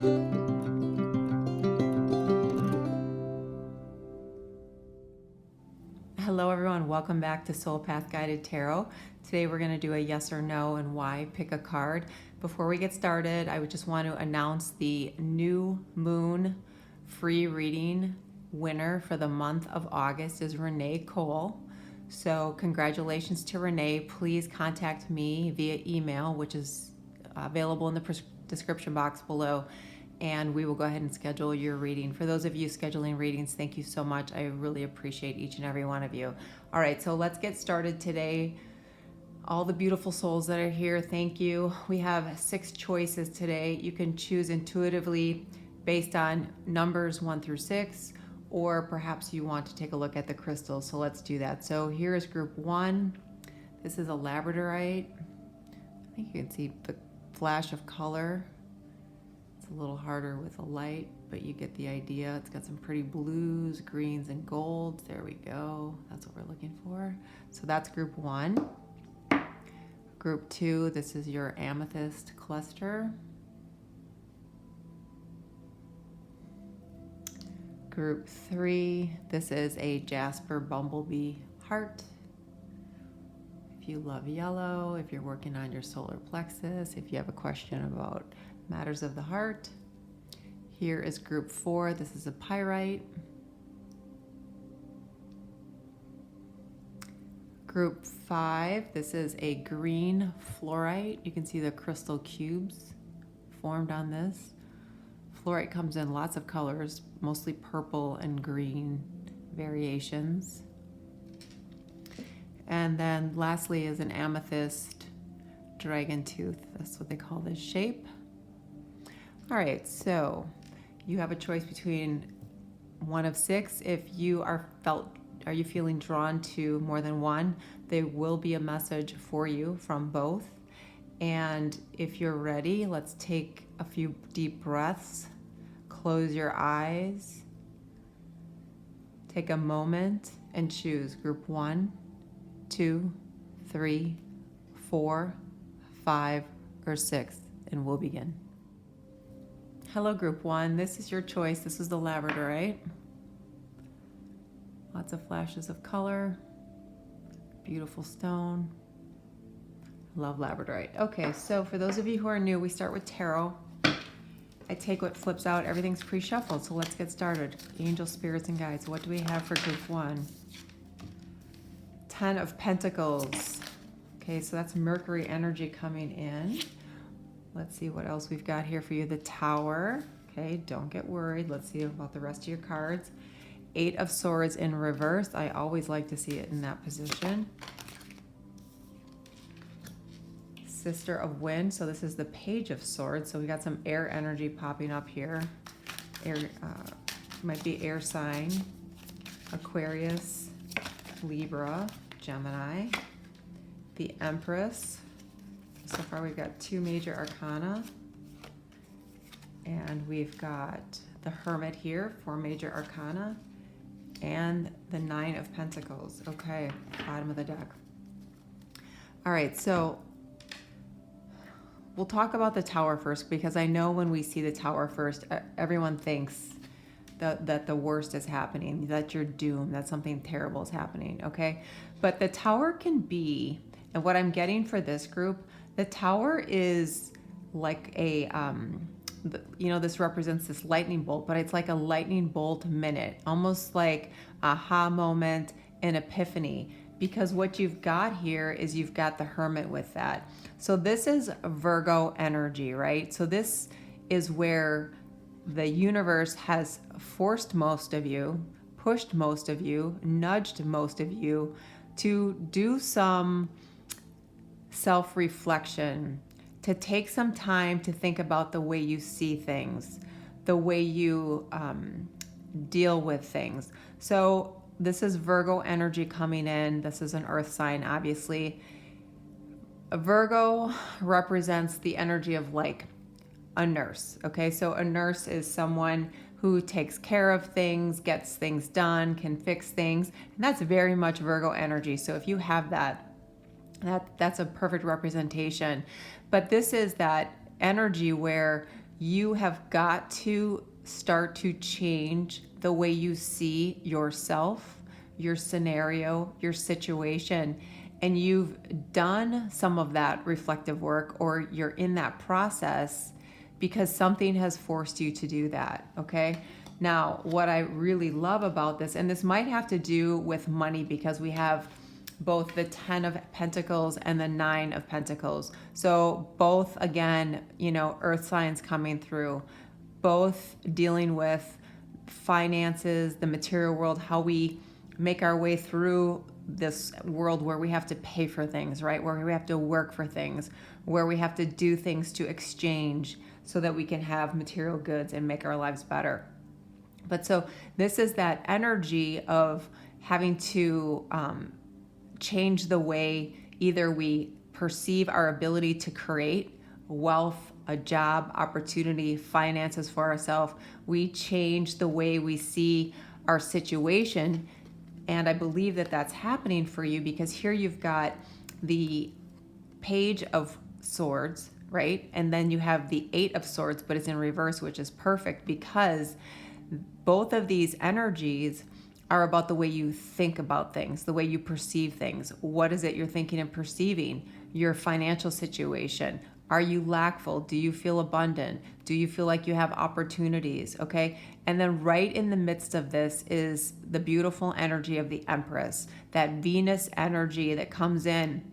Hello everyone, welcome back to Soul Path Guided Tarot. Today we're going to do a yes or no and why. Pick a card. Before we get started, I would just want to announce the new moon free reading winner for the month of August is Renee Cole. So congratulations to Renee. Please contact me via email, which is available in the description box below, and we will go ahead and schedule your reading. For those of you scheduling readings, thank you so much. I really appreciate each and every one of you. All right, so let's get started today. All the beautiful souls that are here, thank you. We have 6 choices today. You can choose intuitively based on numbers 1 through 6, or perhaps you want to take a look at the crystals. So let's do that. So here is group 1. This is a labradorite. I think you can see the flash of color. A little harder with a light, but you get the idea. It's got some pretty blues, greens, and golds. There we go. That's what we're looking for. So that's group 1. Group 2, this is your amethyst cluster. Group 3, this is a jasper bumblebee heart. If you love yellow, if you're working on your solar plexus, if you have a question about matters of the heart. Here is group 4. This is a pyrite. Group 5. This is a green fluorite. You can see the crystal cubes formed on this. Fluorite comes in lots of colors, mostly purple and green variations. And then lastly is an amethyst dragon tooth. That's what they call this shape. All right, so you have a choice between one of 6. If you are you feeling drawn to more than one, there will be a message for you from both. And if you're ready, let's take a few deep breaths. Close your eyes. Take a moment and choose group 1, 2, 3, 4, 5, or 6, and we'll begin. Hello, group 1. This is your choice. This is the labradorite. Lots of flashes of color. Beautiful stone. Love labradorite. Okay, so for those of you who are new, we start with tarot. I take what flips out. Everything's pre-shuffled, so let's get started. Angel, spirits, and guides. What do we have for group 1? 10 of Pentacles. Okay, so that's Mercury energy coming in. Let's see what else we've got here for you. The Tower. Okay, don't get worried. Let's see about the rest of your cards. 8 of Swords in reverse. I always like to see it in that position. Sister of Wind. So this is the Page of Swords. So we got some air energy popping up here. Air might be air sign. Aquarius, Libra, Gemini. The Empress. So far we've got 2 major arcana, and we've got the Hermit here, 4 major arcana, and the 9 of Pentacles. Okay, bottom of the deck. All right, so we'll talk about the Tower first, because I know when we see the Tower first, everyone thinks that the worst is happening, that you're doomed, that something terrible is happening, okay? But the Tower can be, and what I'm getting for this group, the Tower is like a, this represents this lightning bolt, but it's like a lightning bolt minute, almost like aha moment, an epiphany, because what you've got here is you've got the Hermit with that. So this is Virgo energy, right? So this is where the universe has forced most of you, pushed most of you, nudged most of you to do some self-reflection, to take some time to think about the way you see things, the way you deal with things. So this is Virgo energy coming in. This is an earth sign, obviously. A Virgo represents the energy of like a nurse, okay? So a nurse is someone who takes care of things, gets things done, can fix things, and that's very much Virgo energy. So if you have that's a perfect representation. But this is that energy where you have got to start to change the way you see yourself, your scenario, your situation. And you've done some of that reflective work, or you're in that process because something has forced you to do that, okay? Now, what I really love about this, and this might have to do with money because we have both the 10 of Pentacles and the 9 of Pentacles. So both, again, earth signs coming through, both dealing with finances, the material world, how we make our way through this world where we have to pay for things, right? Where we have to work for things, where we have to do things to exchange so that we can have material goods and make our lives better. But so this is that energy of having to change the way either we perceive our ability to create wealth, a job, opportunity, finances for ourselves. We change the way we see our situation. And I believe that that's happening for you because here you've got the Page of Swords, right? And then you have the 8 of Swords, but it's in reverse, which is perfect because both of these energies are about the way you think about things, the way you perceive things. What is it you're thinking and perceiving? Your financial situation. Are you lackful? Do you feel abundant? Do you feel like you have opportunities? Okay. And then right in the midst of this is the beautiful energy of the Empress, that Venus energy that comes in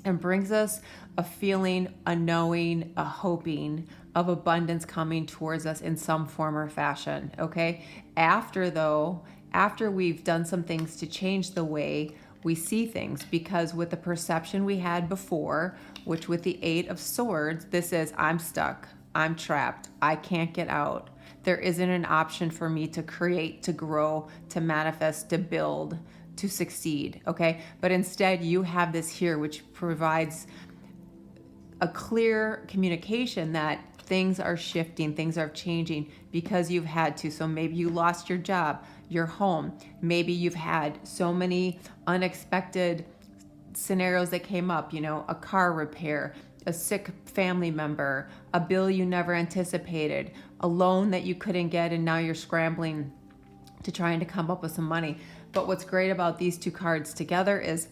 and brings us a feeling, a knowing, a hoping of abundance coming towards us in some form or fashion. Okay. After we've done some things to change the way we see things, because with the perception we had before, which with the 8 of Swords, this is I'm stuck, I'm trapped, I can't get out. There isn't an option for me to create, to grow, to manifest, to build, to succeed, okay? But instead you have this here, which provides a clear communication that things are shifting, things are changing because you've had to. So maybe you lost your job, your home. Maybe you've had so many unexpected scenarios that came up, a car repair, a sick family member, a bill you never anticipated, a loan that you couldn't get, and now you're scrambling to trying to come up with some money. But what's great about these two cards together is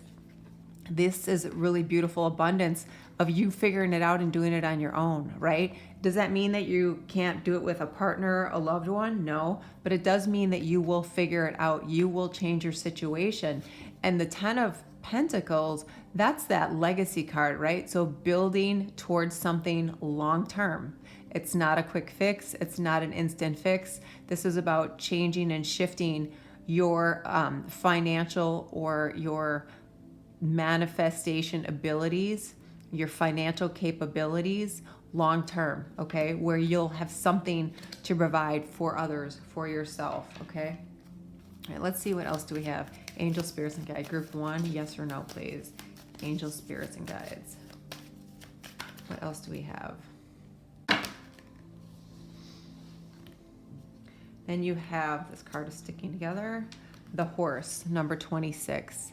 this is really beautiful abundance of you figuring it out and doing it on your own, right? Does that mean that you can't do it with a partner, a loved one? No, but it does mean that you will figure it out. You will change your situation. And the 10 of Pentacles, that's that legacy card, right? So building towards something long term. It's not a quick fix. It's not an instant fix. This is about changing and shifting your financial or your manifestation abilities, your financial capabilities long term, okay? Where you'll have something to provide for others, for yourself, okay? All right, let's see what else do we have. Angel, spirits, and guides. Group 1, yes or no, please. Angel, spirits, and guides. What else do we have? Then you have, this card is sticking together, the Horse, number 26.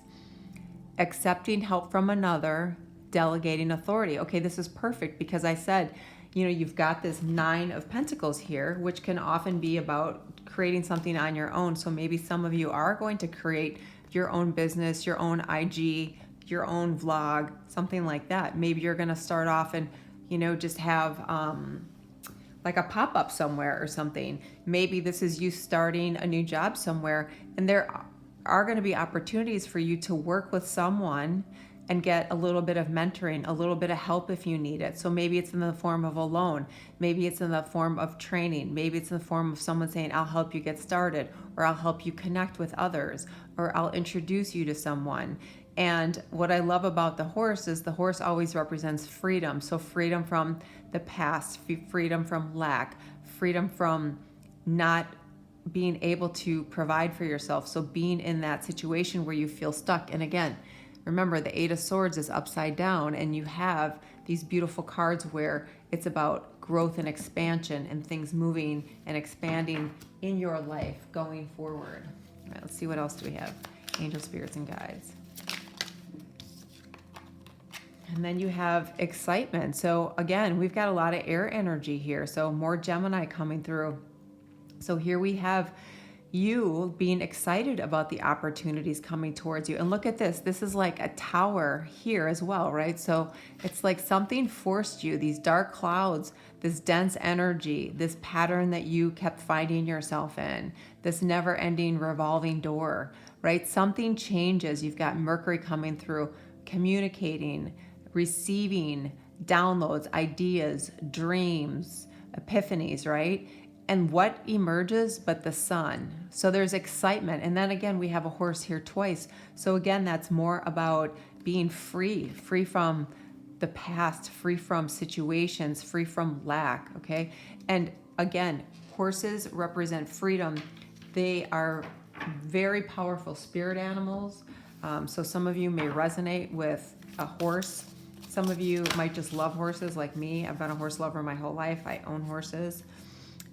Accepting help from another, delegating authority. Okay, this is perfect because I said, you've got this 9 of Pentacles here, which can often be about creating something on your own. So maybe some of you are going to create your own business, your own IG, your own vlog, something like that. Maybe you're going to start off and, just have like a pop-up somewhere or something. Maybe this is you starting a new job somewhere, and there are going to be opportunities for you to work with someone and get a little bit of mentoring, a little bit of help if you need it. So maybe it's in the form of a loan. Maybe it's in the form of training. Maybe it's in the form of someone saying, I'll help you get started, or I'll help you connect with others, or I'll introduce you to someone. And what I love about the Horse is the Horse always represents freedom. So freedom from the past, freedom from lack, freedom from not being able to provide for yourself. So being in that situation where you feel stuck. And again, remember, the 8 of Swords is upside down, and you have these beautiful cards where it's about growth and expansion and things moving and expanding in your life going forward. All right, let's see what else do we have. Angel, spirits, and guides. And then you have excitement. So again, we've got a lot of air energy here. So more Gemini coming through. So here we have you being excited about the opportunities coming towards you. And look at this. This is like a tower here as well, right? So it's like something forced you, these dark clouds, this dense energy, this pattern that you kept finding yourself in, this never ending revolving door, right? Something changes. You've got Mercury coming through, communicating, receiving downloads, ideas, dreams, epiphanies, right? And what emerges but the sun? So there's excitement. And then again, we have a horse here twice. So again, that's more about being free from the past, free from situations, free from lack, okay? And again, horses represent freedom. They are very powerful spirit animals. So some of you may resonate with a horse. Some of you might just love horses like me. I've been a horse lover my whole life. I own horses.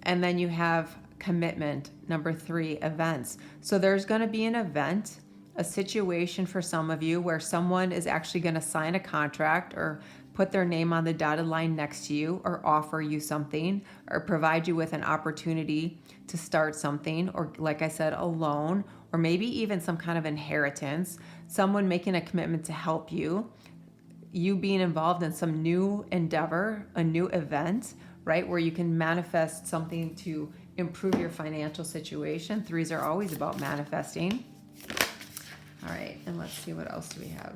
And then you have commitment. Number 3, events. So there's going to be an event, a situation for some of you where someone is actually going to sign a contract or put their name on the dotted line next to you or offer you something or provide you with an opportunity to start something, or like I said, a loan, or maybe even some kind of inheritance, someone making a commitment to help you, you being involved in some new endeavor, a new event, right, where you can manifest something to improve your financial situation. 3s are always about manifesting. All right, and let's see, what else do we have?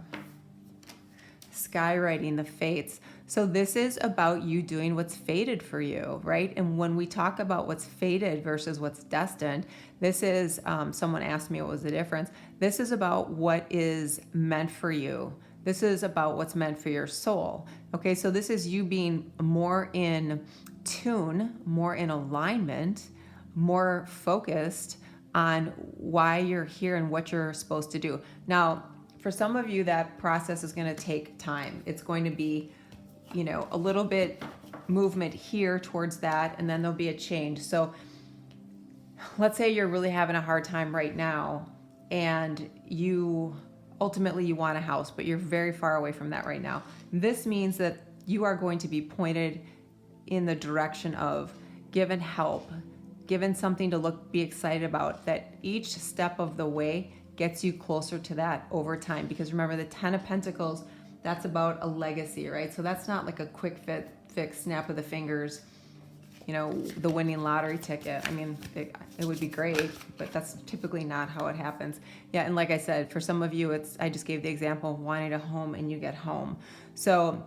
Skywriting, the fates. So this is about you doing what's fated for you, right? And when we talk about what's fated versus what's destined, this is, someone asked me what was the difference. This is about what is meant for you. This is about what's meant for your soul. Okay, so this is you being more in tune, more in alignment, more focused on why you're here and what you're supposed to do. Now, for some of you, that process is going to take time. It's going to be, a little bit movement here towards that, and then there'll be a change. So let's say you're really having a hard time right now, and you ultimately want a house, but you're very far away from that right now. This means that you are going to be pointed in the direction of given help, given something to be excited about, that each step of the way gets you closer to that over time. Because remember, the 10 of Pentacles, that's about a legacy, right? So that's not like a quick fix, snap of the fingers, the winning lottery ticket. I mean, it would be great, but that's typically not how it happens. Yeah, and like I said, for some of you, I just gave the example of wanting a home and you get home. So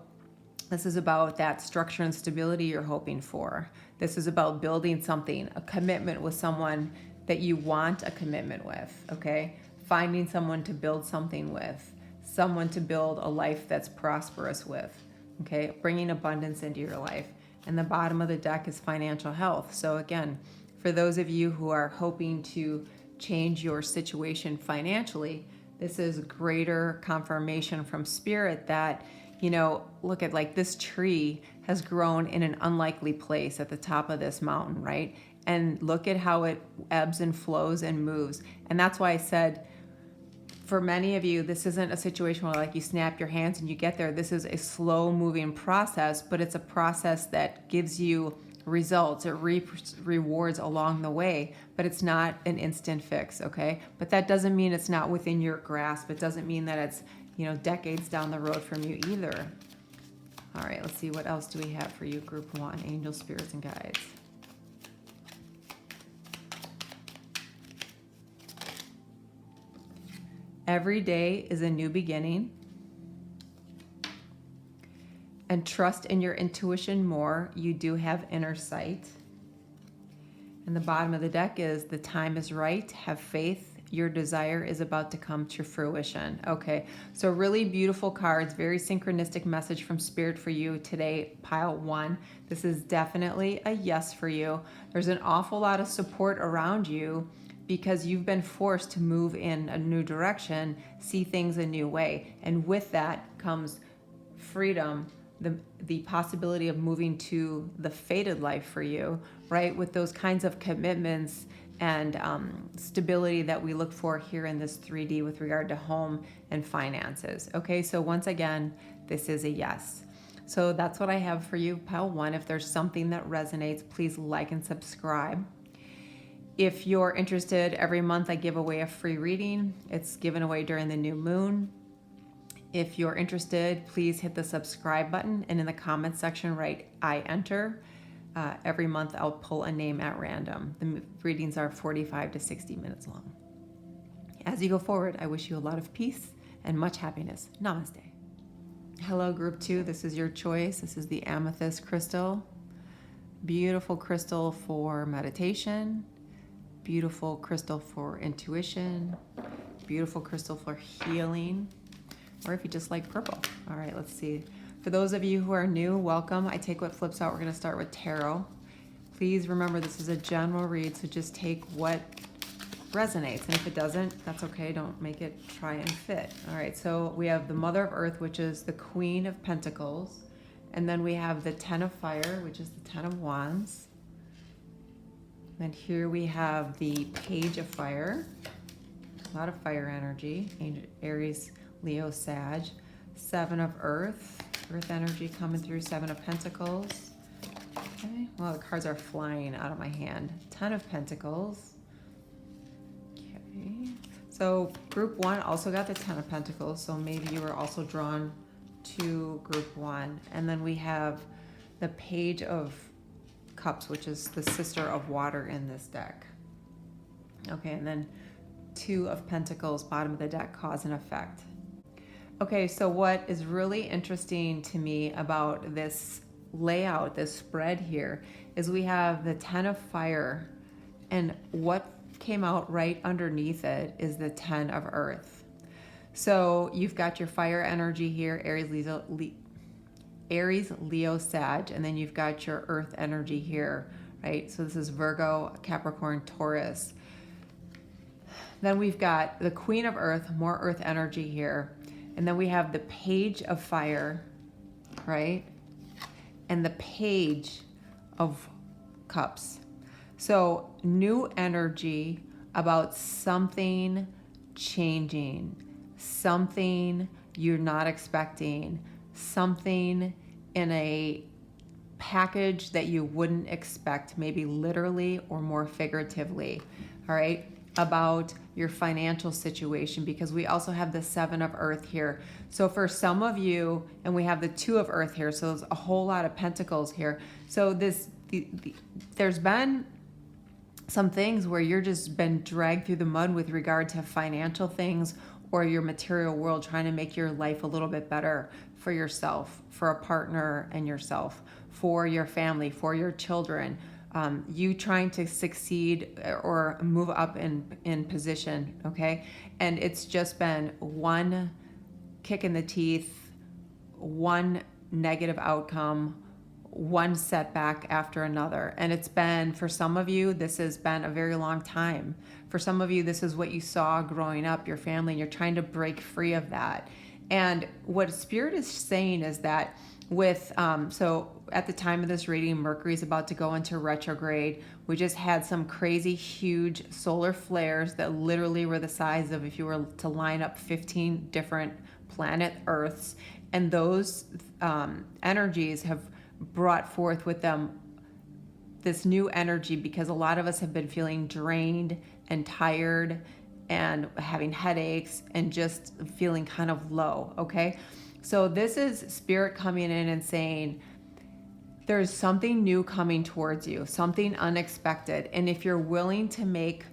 this is about that structure and stability you're hoping for. This is about building something, a commitment with someone that you want a commitment with, okay? Finding someone to build something with, someone to build a life that's prosperous with, okay? Bringing abundance into your life. And the bottom of the deck is financial health. So again, for those of you who are hoping to change your situation financially, this is greater confirmation from spirit that, look at, like, this tree has grown in an unlikely place at the top of this mountain, right? And look at how it ebbs and flows and moves. And that's why I said, for many of you, this isn't a situation where like you snap your hands and you get there. This is a slow moving process, but it's a process that gives you results. It rewards along the way, but it's not an instant fix, okay? But that doesn't mean it's not within your grasp. It doesn't mean that it's, decades down the road from you either. All right, let's see, what else do we have for you, Group 1, Angels, Spirits, and Guides. Every day is a new beginning. And trust in your intuition more. You do have inner sight. And the bottom of the deck is the time is right. Have faith. Your desire is about to come to fruition. Okay, so really beautiful cards. Very synchronistic message from Spirit for you today, pile 1. This is definitely a yes for you. There's an awful lot of support around you, because you've been forced to move in a new direction, see things a new way. And with that comes freedom, the possibility of moving to the fated life for you, right? With those kinds of commitments and stability that we look for here in this 3D with regard to home and finances. Okay, so once again, this is a yes. So that's what I have for you, pile 1. If there's something that resonates, please like and subscribe. If you're interested, every month I give away a free reading. It's given away during the new moon. If you're interested, please hit the subscribe button, and in the comments section write I enter. Every month I'll pull a name at random. The readings are 45 to 60 minutes long. As you go forward, I wish you a lot of peace and much happiness. Namaste. Hello, group 2. This is your choice. This is the amethyst crystal. Beautiful crystal for meditation. Beautiful crystal for intuition. Beautiful crystal for healing. Or if you just like purple. All right, let's see. For those of you who are new, welcome. I take what flips out. We're going to start with tarot. Please remember this is a general read, so just take what resonates. And if it doesn't, that's okay. Don't make it try and fit. All right, so we have the Mother of Earth, which is the Queen of Pentacles. And then we have the Ten of Fire, which is the Ten of Wands. And here we have the Page of Fire. A lot of fire energy. Aries, Leo, Sag. Seven of Earth. Earth energy coming through. Seven of Pentacles. Okay. Well, the cards are flying out of my hand. Ten of Pentacles. Okay. So group 1 also got the Ten of Pentacles. So maybe you were also drawn to group 1. And then we have the Page of Cups, which is the sister of water in this deck. Okay, and then Two of Pentacles, bottom of the deck, cause and effect. Okay, so what is really interesting to me about this layout, this spread here, is we have the Ten of Fire, and what came out right underneath it is the Ten of Earth. So you've got your fire energy here, Aries, Leo, Sag, and then you've got your earth energy here, right? So this is Virgo, Capricorn, Taurus. Then we've got the Queen of Earth, more earth energy here. And then we have the Page of Fire, right? And the Page of Cups. So new energy about something changing, something you're not expecting, something in a package that you wouldn't expect, maybe literally or more figuratively, all right, about your financial situation, because we also have the Seven of Earth here. So for some of you, and we have the Two of Earth here, so there's a whole lot of pentacles here. So there's been some things where you're just been dragged through the mud with regard to financial things or your material world, trying to make your life a little bit better for yourself, for a partner and yourself, for your family, for your children, you trying to succeed or move up in position, okay? And it's just been one kick in the teeth, one negative outcome, one setback after another. And it's been, for some of you, this has been a very long time. For some of you, this is what you saw growing up, your family, and you're trying to break free of that. And what Spirit is saying is that with, so at the time of this reading, Mercury is about to go into retrograde. We just had some crazy huge solar flares that literally were the size of if you were to line up 15 different planet Earths. And those energies have brought forth with them this new energy, because a lot of us have been feeling drained and tired and having headaches and just feeling kind of low, okay? So this is Spirit coming in and saying, there's something new coming towards you, something unexpected. And if you're willing to make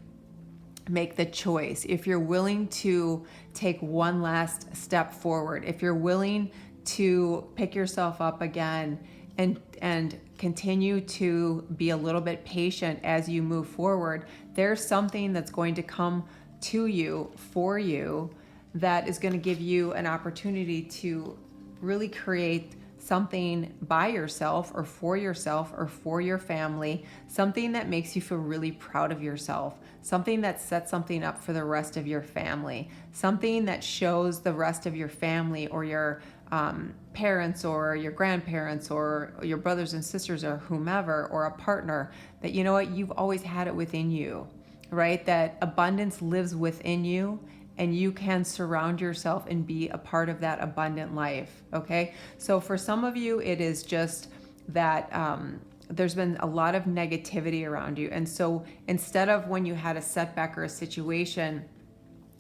the choice, if you're willing to take one last step forward, if you're willing to pick yourself up again and continue to be a little bit patient as you move forward, there's something that's going to come to you, for you, that is going to give you an opportunity to really create something by yourself or for your family, something that makes you feel really proud of yourself, something that sets something up for the rest of your family, something that shows the rest of your family or your parents or your grandparents or your brothers and sisters or whomever, or a partner, that you know what, you've always had it within you, right? That abundance lives within you, and you can surround yourself and be a part of that abundant life. Okay, so for some of you it is just that there's been a lot of negativity around you, and so instead of when you had a setback or a situation,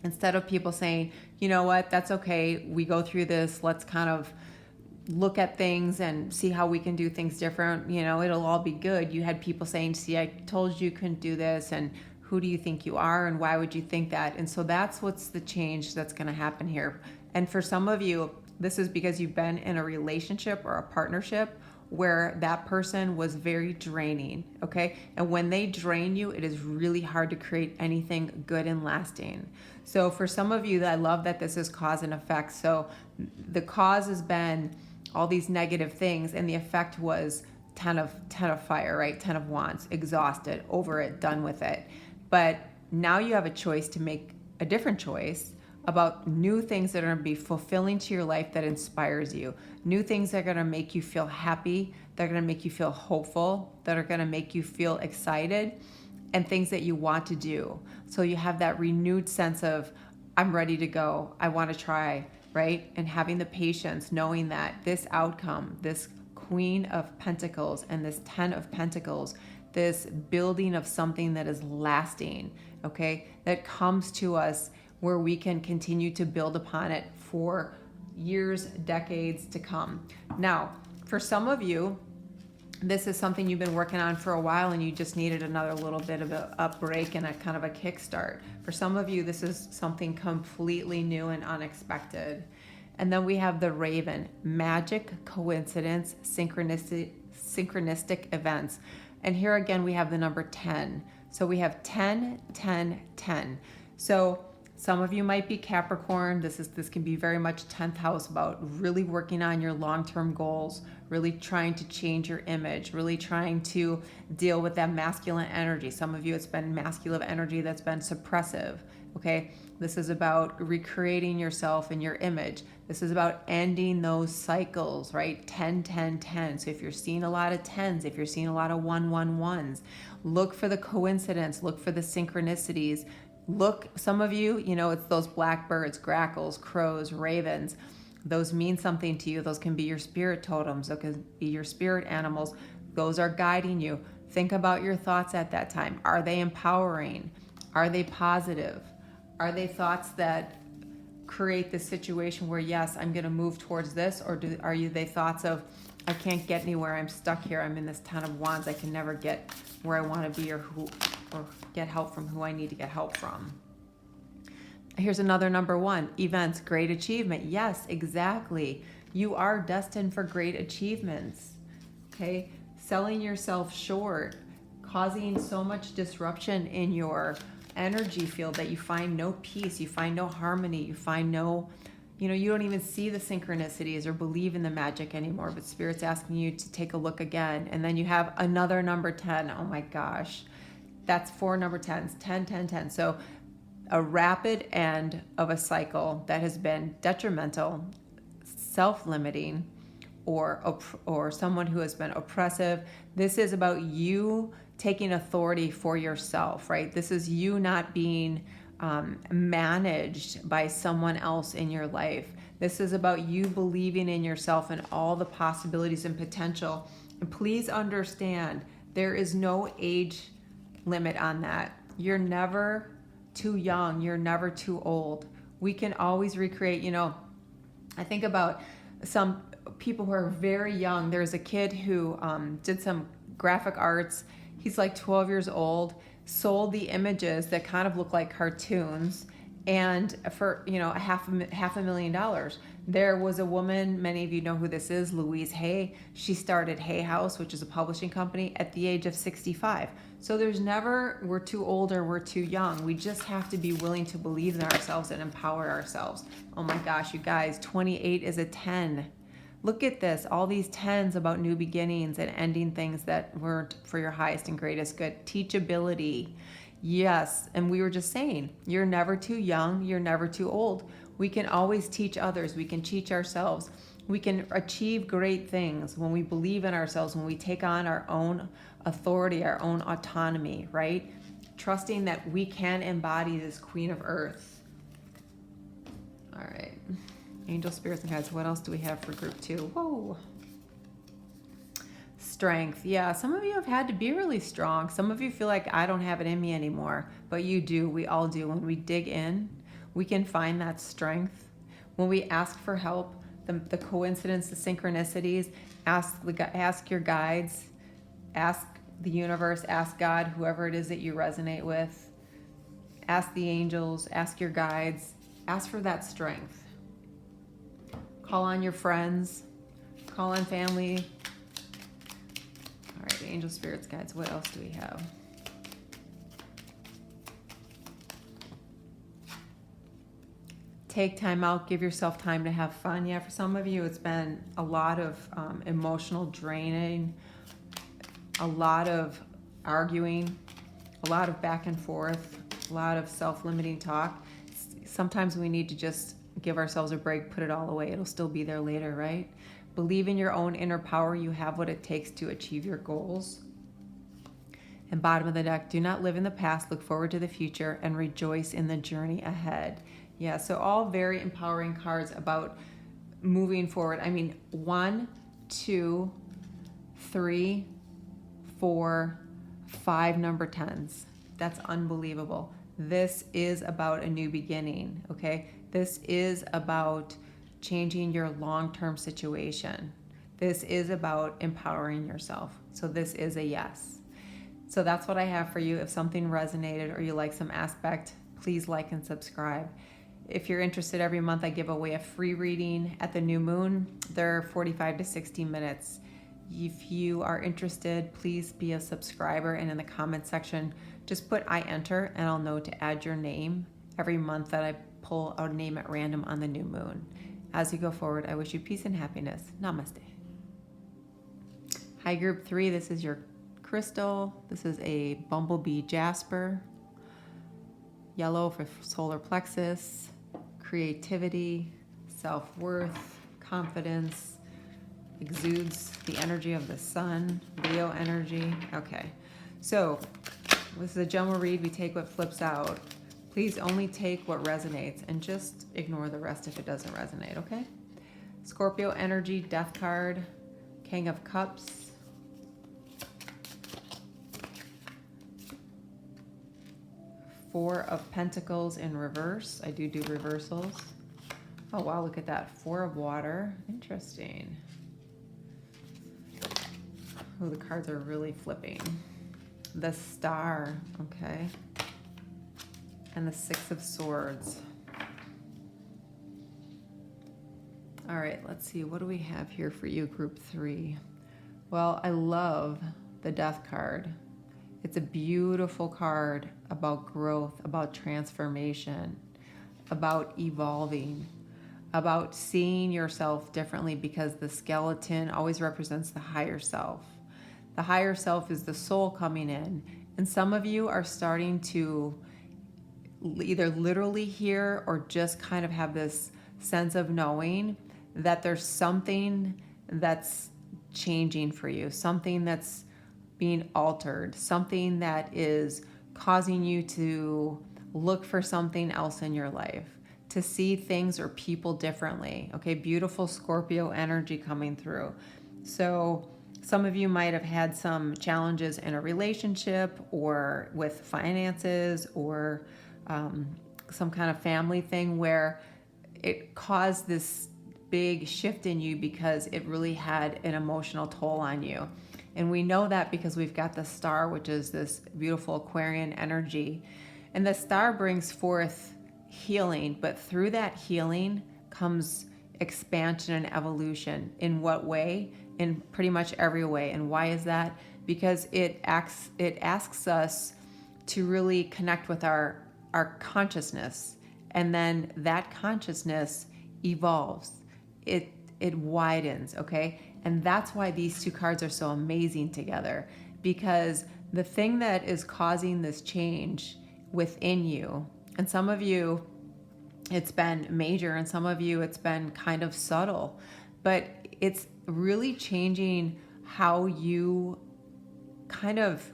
instead of people saying, you know what, that's okay, we go through this, let's kind of look at things and see how we can do things different, you know, it'll all be good. You had people saying, see, I told you couldn't do this, and who do you think you are, and why would you think that? And so that's what's the change that's going to happen here. And for some of you, this is because you've been in a relationship or a partnership where that person was very draining, okay? And when they drain you, it is really hard to create anything good and lasting. So for some of you, I love that this is cause and effect. So the cause has been all these negative things, and the effect was 10 of fire, right? 10 of wands, exhausted, over it, done with it. But now you have a choice to make a different choice about new things that are going to be fulfilling to your life, that inspires you, new things that are going to make you feel happy, that are going to make you feel hopeful, that are going to make you feel excited, and things that you want to do. So you have that renewed sense of, I'm ready to go, I want to try, right? And having the patience, knowing that this outcome, this Queen of Pentacles and this 10 of Pentacles, this building of something that is lasting, okay, that comes to us where we can continue to build upon it for years, decades to come. Now, for some of you, this is something you've been working on for a while and you just needed another little bit of a break and a kind of a kickstart. For some of you, this is something completely new and unexpected. And then we have the Raven, magic, coincidence, synchronistic events. And here again, we have the number 10. So we have 10, 10, 10. So some of you might be Capricorn. This can be very much 10th house, about really working on your long-term goals, really trying to change your image, really trying to deal with that masculine energy. Some of you, it's been masculine energy that's been suppressive, okay? This is about recreating yourself and your image. This is about ending those cycles, right? 10, 10, 10. So if you're seeing a lot of 10s, if you're seeing a lot of 111s, look for the coincidence, look for the synchronicities. Look, some of you, you know, it's those blackbirds, grackles, crows, ravens. Those mean something to you. Those can be your spirit totems. Those can be your spirit animals. Those are guiding you. Think about your thoughts at that time. Are they empowering? Are they positive? Are they thoughts that create the situation where, yes, I'm going to move towards this? Or are they thoughts of, I can't get anywhere, I'm stuck here, I'm in this 10 of wands, I can never get where I want to be, or get help from who I need to get help from? Here's another number 1, events, great achievement. Yes, exactly. You are destined for great achievements. Okay? Selling yourself short, causing so much disruption in your energy field that you find no peace, you find no harmony, you find no, you know, you don't even see the synchronicities or believe in the magic anymore, but Spirit's asking you to take a look again. And then you have another number 10. Oh my gosh. That's 4 number 10s, 10, 10, 10. So a rapid end of a cycle that has been detrimental, self-limiting, or someone who has been oppressive. This is about you taking authority for yourself, right? This is you not being managed by someone else in your life. This is about you believing in yourself and all the possibilities and potential. And please understand, there is no age limit on that. You're never too young. You're never too old. We can always recreate, you know, I think about some people who are very young. There's a kid who did some graphic arts. He's like 12 years old, sold the images that kind of look like cartoons, and for, you know, $500,000. There was a woman, many of you know who this is, Louise Hay. She started Hay House, which is a publishing company, at the age of 65. So there's never, we're too old or we're too young. We just have to be willing to believe in ourselves and empower ourselves. Oh my gosh, you guys, 28 is a 10. Look at this, all these 10s about new beginnings and ending things that weren't for your highest and greatest good. Teachability. Yes, and we were just saying, you're never too young, you're never too old. We can always teach others, we can teach ourselves. We can achieve great things when we believe in ourselves, when we take on our own authority, our own autonomy, right? Trusting that we can embody this Queen of Earth. All right. Angel, spirits, and guides. What else do we have for group 2? Whoa. Strength. Yeah, some of you have had to be really strong. Some of you feel like I don't have it in me anymore, but you do. We all do. When we dig in, we can find that strength. When we ask for help, the coincidence, the synchronicities, ask your guides, ask the universe, ask God, whoever it is that you resonate with, ask the angels, ask your guides, ask for that strength. Call on your friends, call on family. All right, angel, spirits, guides, what else do we have? Take time out, give yourself time to have fun. Yeah, for some of you, it's been a lot of emotional draining, a lot of arguing, a lot of back and forth, a lot of self-limiting talk. Sometimes we need to just give ourselves a break, put it all away. It'll still be there later, right? Believe in your own inner power. You have what it takes to achieve your goals. And bottom of the deck, do not live in the past, look forward to the future, and rejoice in the journey ahead. Yeah, so all very empowering cards about moving forward. I mean, 1, 2, 3, 4, 5 number 10s. That's unbelievable. This is about a new beginning, okay? This is about changing your long-term situation. This is about empowering yourself. So this is a yes. So that's what I have for you. If something resonated or you like some aspect, please like and subscribe. If you're interested, every month I give away a free reading at the new moon. They're 45 to 60 minutes. If you are interested, please be a subscriber, and in the comment section, just put I enter and I'll know to add your name every month that I pull a name at random on the new moon. As you go forward, I wish you peace and happiness. Namaste. Hi, group 3. This is your crystal. This is a bumblebee jasper. Yellow for solar plexus, creativity, self-worth, confidence, exudes the energy of the sun, Leo energy. Okay, so this is a general read. We take what flips out. Please only take what resonates and just ignore the rest if it doesn't resonate, okay? Scorpio energy, death card, King of Cups, Four of Pentacles in reverse. I do reversals. Oh, wow, look at that. 4 of Water. Interesting. Oh, the cards are really flipping. The Star, okay. And the 6 of Swords. All right, let's see. What do we have here for you, group 3? Well, I love the Death card. It's a beautiful card about growth, about transformation, about evolving, about seeing yourself differently, because the skeleton always represents the higher self. The higher self is the soul coming in. And some of you are starting to either literally hear or just kind of have this sense of knowing that there's something that's changing for you, something that's being altered, something that is causing you to look for something else in your life, to see things or people differently. Okay, beautiful Scorpio energy coming through. So some of you might have had some challenges in a relationship or with finances or some kind of family thing where it caused this big shift in you because it really had an emotional toll on you. And we know that because we've got the Star, which is this beautiful Aquarian energy. And the Star brings forth healing, but through that healing comes expansion and evolution. In what way? In pretty much every way. And why is that? Because it asks us to really connect with our consciousness. And then that consciousness evolves. It widens, okay? And that's why these two cards are so amazing together, because the thing that is causing this change within you, and some of you, it's been major, and some of you, it's been kind of subtle, but it's really changing how you kind of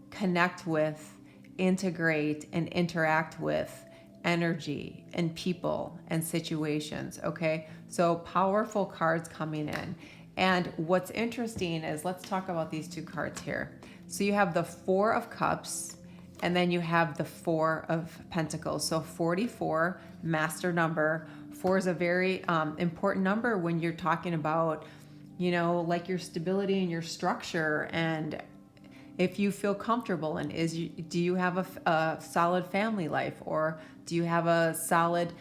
connect with, integrate, and interact with energy and people and situations. Okay, so powerful cards coming in. And what's interesting is, let's talk about these two cards here. So you have the Four of Cups, and then you have the Four of Pentacles. So 44, master number. 4 is a very important number when you're talking about, you know, like your stability and your structure, and if you feel comfortable, and do you have a solid family life, or do you have a solid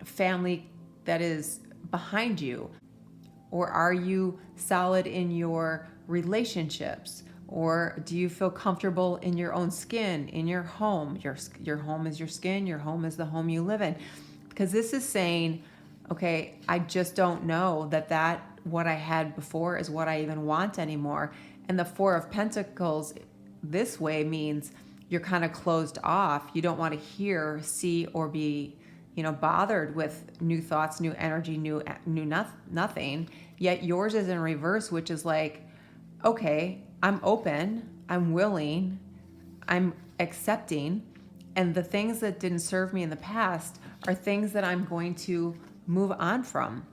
family that is behind you, or are you solid in your relationships, or do you feel comfortable in your own skin, in your home? Your home is your skin, your home is the home you live in. Because this is saying, okay, I just don't know that what I had before is what I even want anymore. And the Four of Pentacles this way means you're kind of closed off. You don't want to hear, see, or be, you know, bothered with new thoughts, new energy, new nothing. Yet yours is in reverse, which is like, okay, I'm open, I'm willing, I'm accepting, and the things that didn't serve me in the past are things that I'm going to move on from,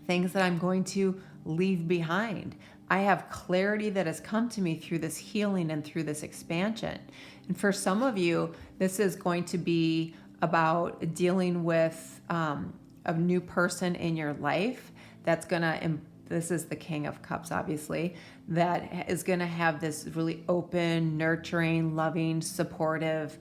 things that I'm going to leave behind. I have clarity that has come to me through this healing and through this expansion. And for some of you, this is going to be about dealing with a new person in your life that's going to, this is the King of Cups, obviously, that is going to have this really open, nurturing, loving, supportive.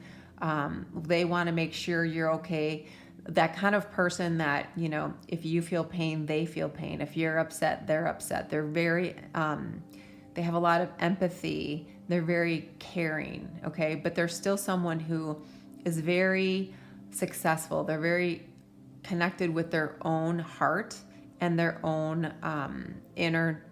They want to make sure you're okay. That kind of person that, you know, if you feel pain, they feel pain. If you're upset, they're upset. They're very, they have a lot of empathy. They're very caring, okay? But they're still someone who is very successful. They're very connected with their own heart and their own inner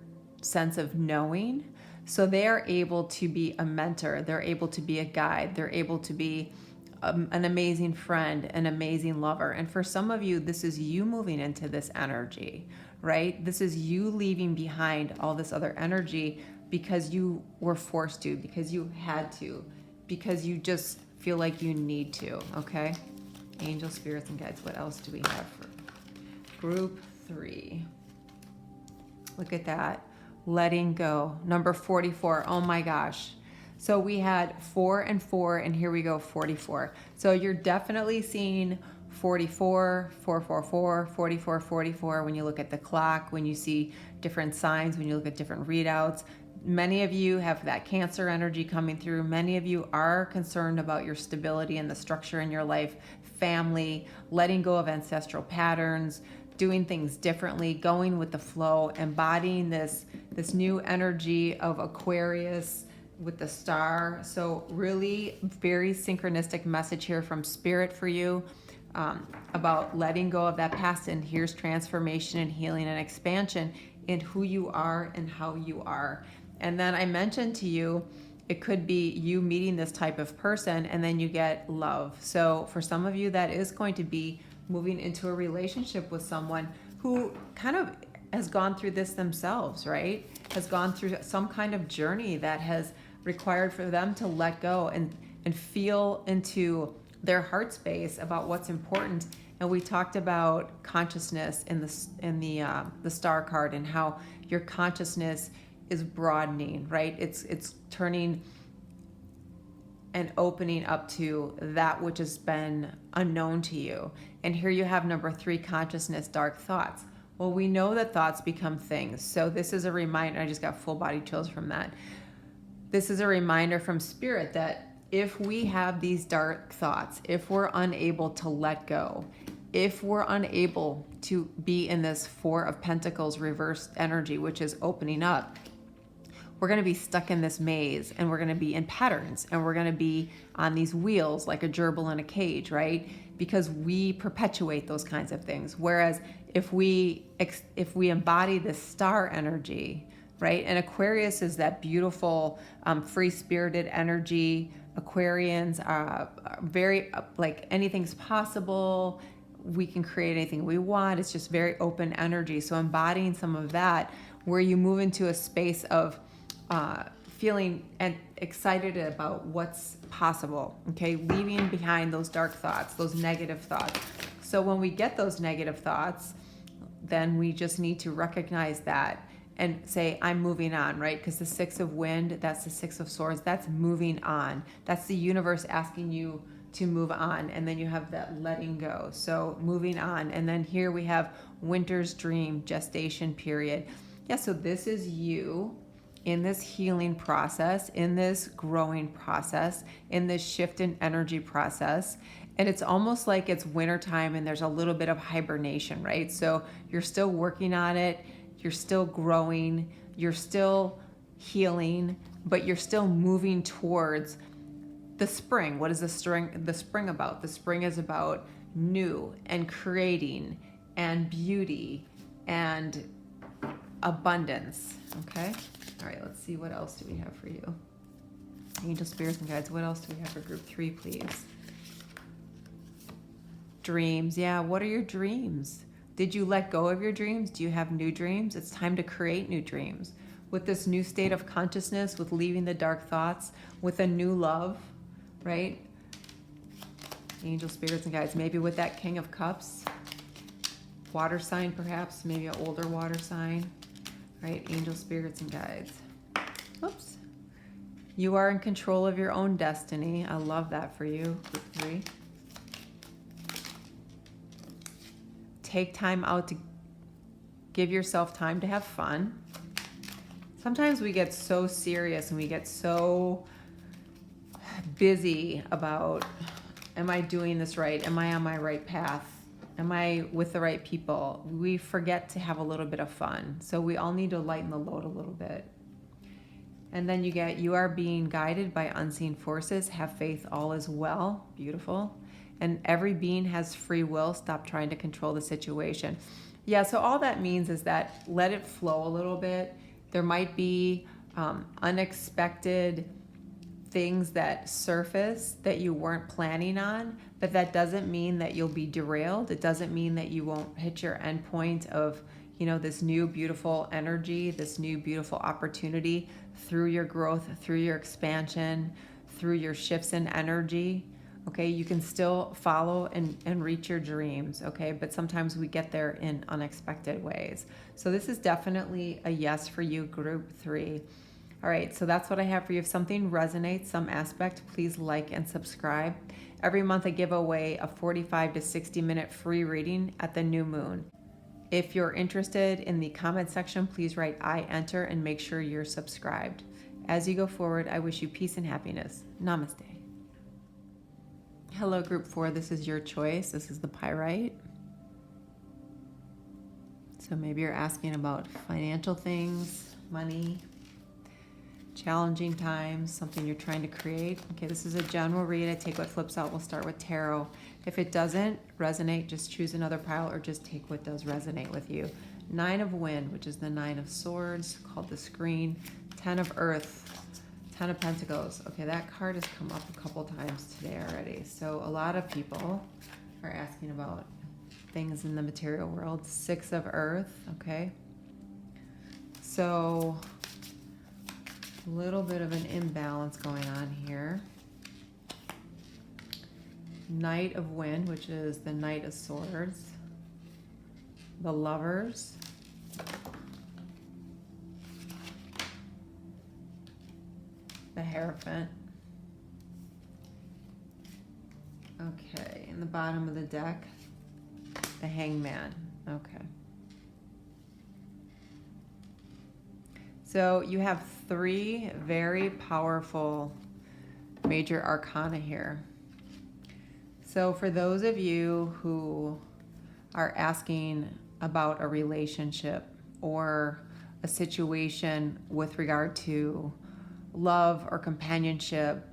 sense of knowing. So they are able to be a mentor. They're able to be a guide. They're able to be an amazing friend, an amazing lover. And for some of you, this is you moving into this energy, right? This is you leaving behind all this other energy because you were forced to, because you had to, because you just feel like you need to, okay? Angel, spirits, and guides. What else do we have for group 3? Look at that. Letting go. Number 44. Oh my gosh. So we had 4 and 4, and here we go, 44. So you're definitely seeing 44, 444, 44, 44 when you look at the clock, when you see different signs, when you look at different readouts. Many of you have that Cancer energy coming through. Many of you are concerned about your stability and the structure in your life, family, letting go of ancestral patterns, doing things differently, going with the flow, embodying this new energy of Aquarius with the star. So really very synchronistic message here from Spirit for you about letting go of that past, and here's transformation and healing and expansion in who you are and how you are. And then I mentioned to you, it could be you meeting this type of person and then you get love. So for some of you, that is going to be moving into a relationship with someone who kind of has gone through this themselves, right? Has gone through some kind of journey that has required for them to let go and feel into their heart space about what's important. And we talked about consciousness in the star card, and how your consciousness is broadening, right? It's turning and opening up to that which has been unknown to you. And here you have number 3, consciousness, dark thoughts. Well, we know that thoughts become things. So this is a reminder. I just got full body chills from that. This is a reminder from Spirit that if we have these dark thoughts, if we're unable to let go, if we're unable to be in this 4 of Pentacles reversed energy, which is opening up, we're going to be stuck in this maze, and we're going to be in patterns, and we're going to be on these wheels like a gerbil in a cage, right? Because we perpetuate those kinds of things. Whereas if we embody this star energy, right? And Aquarius is that beautiful, free-spirited energy. Aquarians are very, like, anything's possible. We can create anything we want. It's just very open energy. So embodying some of that, where you move into a space of feeling and excited about what's possible, okay? Leaving behind those dark thoughts, those negative thoughts. So when we get those negative thoughts, then we just need to recognize that and say, I'm moving on, right? Because the Six of Wind, that's the Six of Swords, that's moving on. That's the universe asking you to move on. And then you have that letting go. So moving on. And then here we have Winter's Dream, gestation period. Yeah, so this is you in this healing process, in this growing process, in this shift in energy process. And it's almost like it's wintertime and there's a little bit of hibernation, right? So you're still working on it, you're still growing, you're still healing, but you're still moving towards the spring. What is the spring about? The spring is about new and creating and beauty and abundance, okay? All right, let's see, what else do we have for you? Angel, spirits, and guides, what else do we have for group 3, please? Dreams. Yeah, what are your dreams? Did you let go of your dreams? Do you have new dreams? It's time to create new dreams. With this new state of consciousness, with leaving the dark thoughts, with a new love, right? Angel, spirits, and guides, maybe with that King of Cups, water sign perhaps, maybe an older water sign, right? Angel, spirits, and guides. Oops. You are in control of your own destiny. I love that for you, group 3. Take time out to give yourself time to have fun. Sometimes we get so serious and we get so busy about, am I doing this right? Am I on my right path? Am I with the right people? We forget to have a little bit of fun. So we all need to lighten the load a little bit. And then you are being guided by unseen forces. Have faith, all is well. Beautiful. And every being has free will. Stop trying to control the situation. Yeah, so all that means is that let it flow a little bit. There might be unexpected things that surface that you weren't planning on, but that doesn't mean that you'll be derailed. It doesn't mean that you won't hit your end point of, this new beautiful energy, this new beautiful opportunity through your growth, through your expansion, through your shifts in energy. Okay, you can still follow and reach your dreams, okay? But sometimes we get there in unexpected ways. So this is definitely a yes for you, group 3. All right, so that's what I have for you. If something resonates, some aspect, please like and subscribe. Every month I give away a 45 to 60 minute free reading at the new moon. If you're interested, in the comment section, please write I enter and make sure you're subscribed. As you go forward, I wish you peace and happiness. Namaste. Hello, group 4. This is your choice. This is the pyrite. So maybe you're asking about financial things, money, challenging times, something you're trying to create. Okay, this is a general read. I take what flips out. We'll start with tarot. If it doesn't resonate, just choose another pile or just take what does resonate with you. 9 of Wind, which is the 9 of Swords, called the screen. 10 of Earth. 10 of Pentacles. Okay, that card has come up a couple times today already. So a lot of people are asking about things in the material world. 6 of Earth, okay. So a little bit of an imbalance going on here. Knight of Wind, which is the Knight of Swords. The Lovers. The Hierophant. Okay, in the bottom of the deck, the Hangman. Okay. So you have 3 very powerful major arcana here. So for those of you who are asking about a relationship or a situation with regard to love or companionship,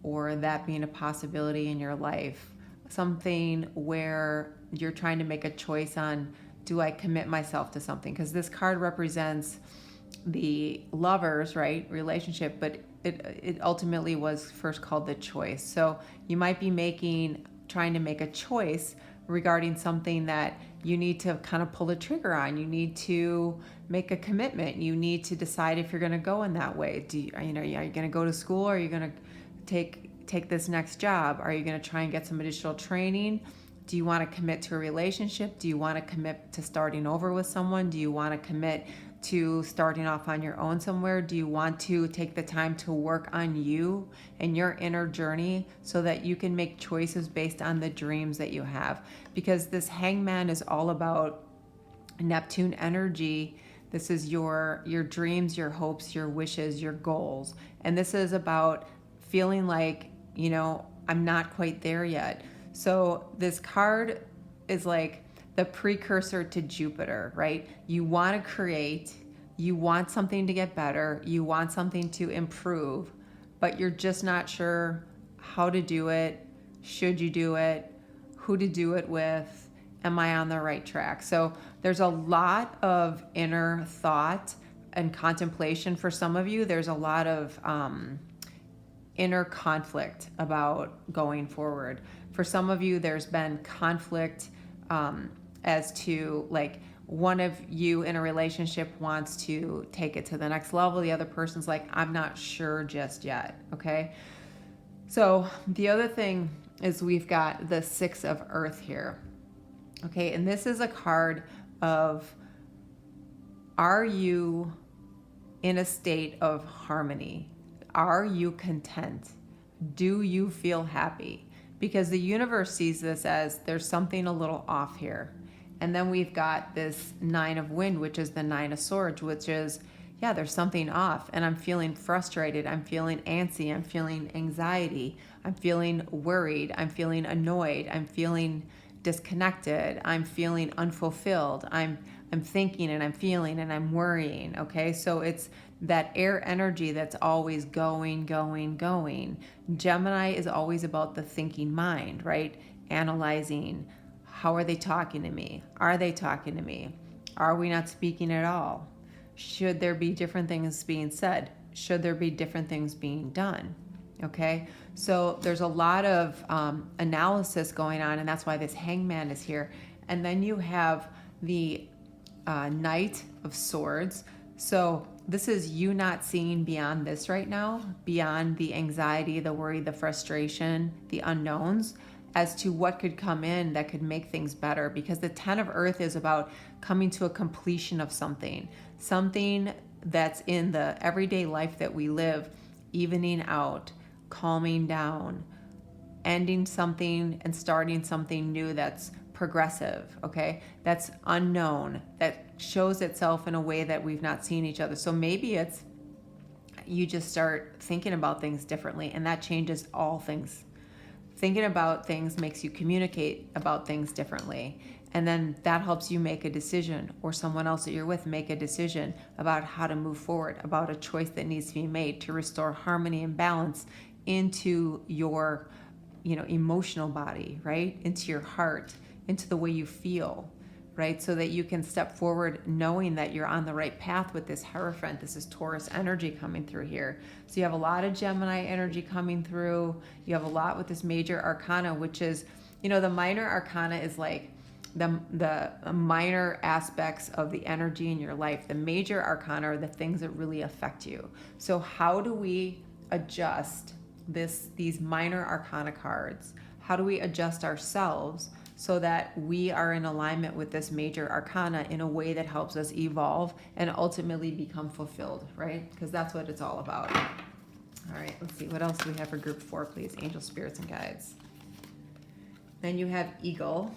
or that being a possibility in your life, something where you're trying to make a choice on, do I commit myself to something? Because this card represents the lovers, right, relationship, but it ultimately was first called the choice. So you might be trying to make a choice regarding something that you need to kind of pull the trigger on. You need to make a commitment. You need to decide if you're going to go in that way. Are you going to go to school? Or are you going to take this next job? Are you going to try and get some additional training? Do you want to commit to a relationship? Do you want to commit to starting over with someone? Do you want to commit to starting off on your own somewhere? Do you want to take the time to work on you and your inner journey so that you can make choices based on the dreams that you have? Because this hangman is all about Neptune energy. This is your dreams, your hopes, your wishes, your goals. And this is about feeling like, I'm not quite there yet. So this card is like the precursor to Jupiter, right? You want to create, you want something to get better, you want something to improve, but you're just not sure how to do it, should you do it, who to do it with, am I on the right track? So there's a lot of inner thought and contemplation for some of you. There's a lot of inner conflict about going forward. For some of you, there's been conflict as to like one of you in a relationship wants to take it to the next level. The other person's like, I'm not sure just yet. Okay. So the other thing is we've got the Six of Earth here. Okay. And this is a card of, are you in a state of harmony? Are you content? Do you feel happy? Because the universe sees this as there's something a little off here. And then we've got this Nine of Wind, which is the Nine of Swords, which is, yeah, there's something off. And I'm feeling frustrated. I'm feeling antsy. I'm feeling anxiety. I'm feeling worried. I'm feeling annoyed. I'm feeling disconnected. I'm feeling unfulfilled. I'm thinking and I'm feeling and I'm worrying. Okay. So it's that air energy that's always going, going, going. Gemini is always about the thinking mind, right? Analyzing, how are they talking to me? Are they talking to me? Are we not speaking at all? Should there be different things being said? Should there be different things being done? Okay, so there's a lot of analysis going on, and that's why this hangman is here. And then you have the Knight of Swords. So this is you not seeing beyond this right now, beyond the anxiety, the worry, the frustration, the unknowns, as to what could come in that could make things better. Because the Ten of Earth is about coming to a completion of something that's in the everyday life that we live, evening out, calming down, ending something and starting something new that's progressive, okay? That's unknown, that shows itself in a way that we've not seen each other. So maybe it's you just start thinking about things differently, and that changes all things. Thinking about things makes you communicate about things differently. And then that helps you make a decision, or someone else that you're with make a decision about how to move forward, about a choice that needs to be made to restore harmony and balance into your, emotional body, right? Into your heart, into the way you feel, right? So that you can step forward knowing that you're on the right path with this Hierophant. This is Taurus energy coming through here. So you have a lot of Gemini energy coming through. You have a lot with this major arcana, which is, the minor arcana is like the minor aspects of the energy in your life. The major arcana are the things that really affect you. So how do we adjust these minor arcana cards? How do we adjust ourselves so that we are in alignment with this major arcana in a way that helps us evolve and ultimately become fulfilled, right? Because that's what it's all about. All right, let's see. What else do we have for group 4, please? Angel, spirits, and guides. Then you have Eagle.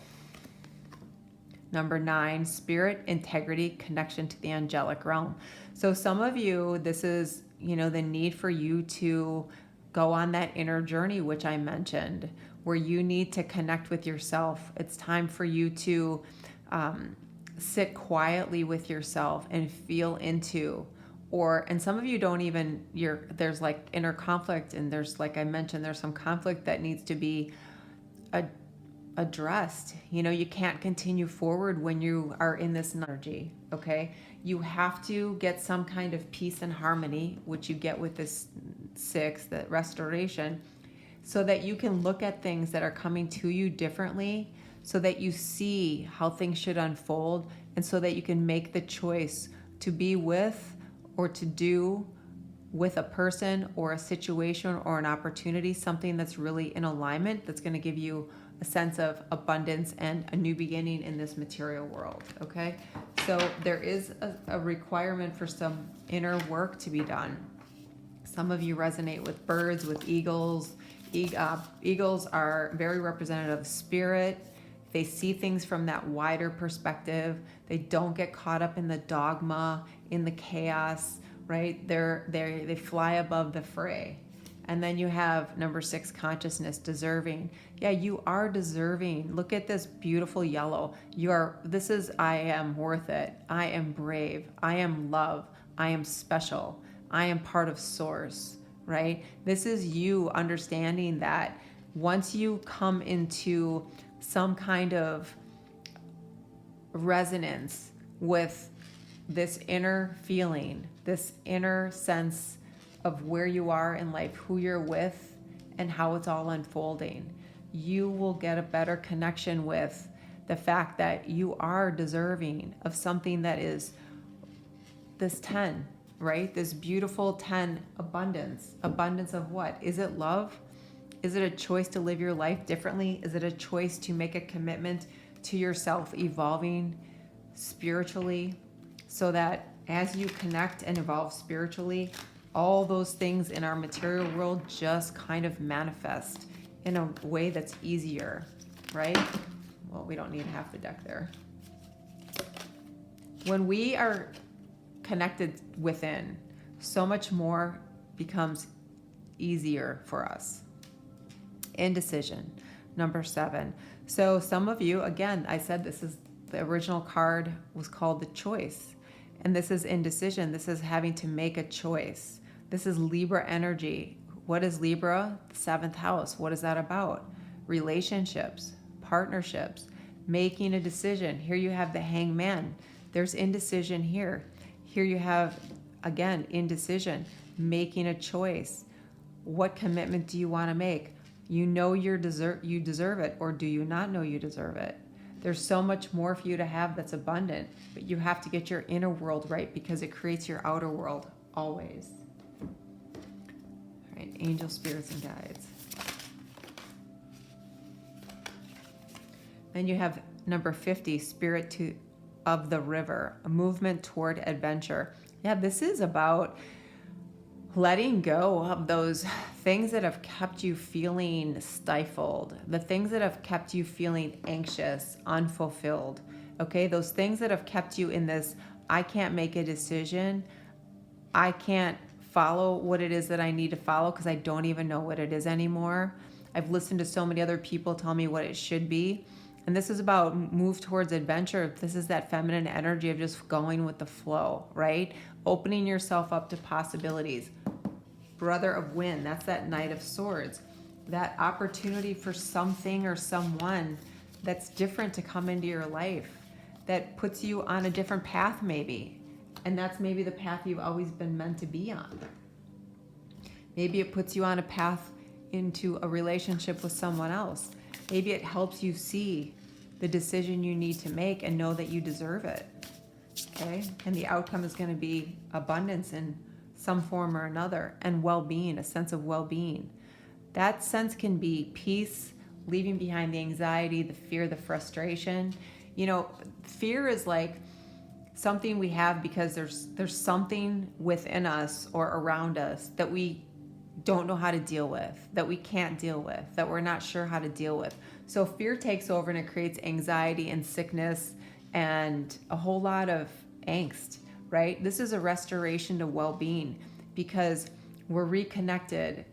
Number 9, spirit, integrity, connection to the angelic realm. So some of you, this is, the need for you to go on that inner journey, which I mentioned, where you need to connect with yourself. It's time for you to sit quietly with yourself and feel into, and some of you don't even, there's like inner conflict, and there's, like I mentioned, there's some conflict that needs to be addressed. You can't continue forward when you are in this energy, okay? You have to get some kind of peace and harmony, which you get with this 6, the restoration, so that you can look at things that are coming to you differently, so that you see how things should unfold, and so that you can make the choice to be with or to do with a person or a situation or an opportunity, something that's really in alignment, that's going to give you a sense of abundance and a new beginning in this material world. Okay, so there is a requirement for some inner work to be done. Some of you resonate with birds, with eagles. Eagles are very representative of spirit. They see things from that wider perspective. They don't get caught up in the dogma, in the chaos, right? They fly above the fray. And then you have number 6, consciousness, deserving. Yeah, you are deserving. Look at this beautiful yellow. I am worth it. I am brave. I am love. I am special. I am part of source, right? This is you understanding that once you come into some kind of resonance with this inner feeling, this inner sense of where you are in life, who you're with, and how it's all unfolding, you will get a better connection with the fact that you are deserving of something that is this 10, right? This beautiful 10, abundance. Abundance of what? Is it love? Is it a choice to live your life differently? Is it a choice to make a commitment to yourself evolving spiritually, so that as you connect and evolve spiritually, all those things in our material world just kind of manifest in a way that's easier, right? Well, we don't need half the deck there. When we are connected within, so much more becomes easier for us. Indecision, number 7. So some of you, again, I said this is the original card was called the choice. And this is indecision. This is having to make a choice. This is Libra energy. What is Libra? The 7th house. What is that about? Relationships, partnerships, making a decision. Here you have the Hangman. There's indecision here. Here you have, again, indecision, making a choice. What commitment do you want to make? You know you deserve it, or do you not know you deserve it? There's so much more for you to have that's abundant, but you have to get your inner world right, because it creates your outer world always. All right, angel, spirits, and guides. Then you have number 50, spirit of the river, a movement toward adventure. Yeah, this is about letting go of those things that have kept you feeling stifled, the things that have kept you feeling anxious, unfulfilled. Okay, those things that have kept you in this, I can't make a decision, I can't follow what it is that I need to follow because I don't even know what it is anymore. I've listened to so many other people tell me what it should be. And this is about move towards adventure. This is that feminine energy of just going with the flow, right? Opening yourself up to possibilities. Brother of Wind, that's that Knight of Swords. That opportunity for something or someone that's different to come into your life, that puts you on a different path maybe. And that's maybe the path you've always been meant to be on. Maybe it puts you on a path into a relationship with someone else. Maybe it helps you see the decision you need to make and know that you deserve it. Okay? And the outcome is going to be abundance in some form or another, and well-being, a sense of well-being. That sense can be peace, leaving behind the anxiety, the fear, the frustration. You know, fear is like something we have because there's something within us or around us that we don't know how to deal with, that we can't deal with, that we're not sure how to deal with. So fear takes over and it creates anxiety and sickness and a whole lot of angst, right? This is a restoration to well-being because we're reconnected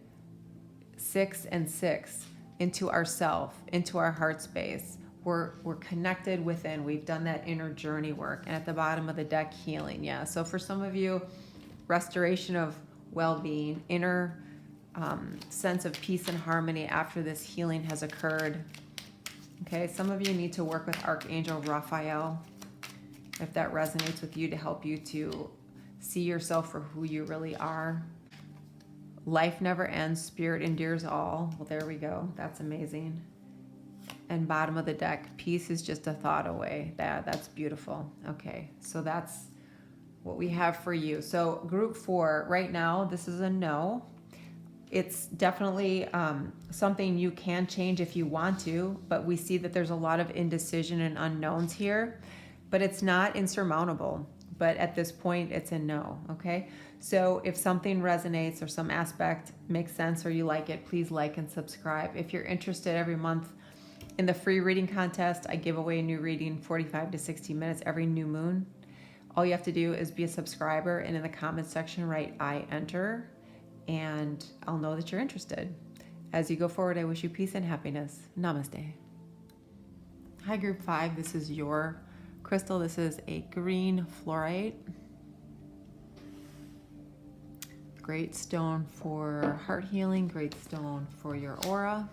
6 and 6 into ourself, into our heart space. We're connected within. We've done that inner journey work. And at the bottom of the deck, healing. Yeah. So for some of you, restoration of well-being, inner sense of peace and harmony after this healing has occurred. Okay, some of you need to work with Archangel Raphael, if that resonates with you, to help you to see yourself for who you really are. Life never ends, spirit endures all. Well, there we go. That's amazing. And bottom of the deck, peace is just a thought away. That's beautiful. Okay, so that's what we have for you. So group 4, right now, this is a no. It's definitely something you can change if you want to, but we see that there's a lot of indecision and unknowns here, but it's not insurmountable. But at this point, it's a no, okay? So if something resonates or some aspect makes sense or you like it, please like and subscribe. If you're interested, every month in the free reading contest, I give away a new reading 45 to 60 minutes every new moon. All you have to do is be a subscriber and in the comments section write I enter, and I'll know that you're interested. As you go forward, I wish you peace and happiness. Namaste. Hi, group 5. This is your crystal. This is a green fluorite. Great stone for heart healing, great stone for your aura,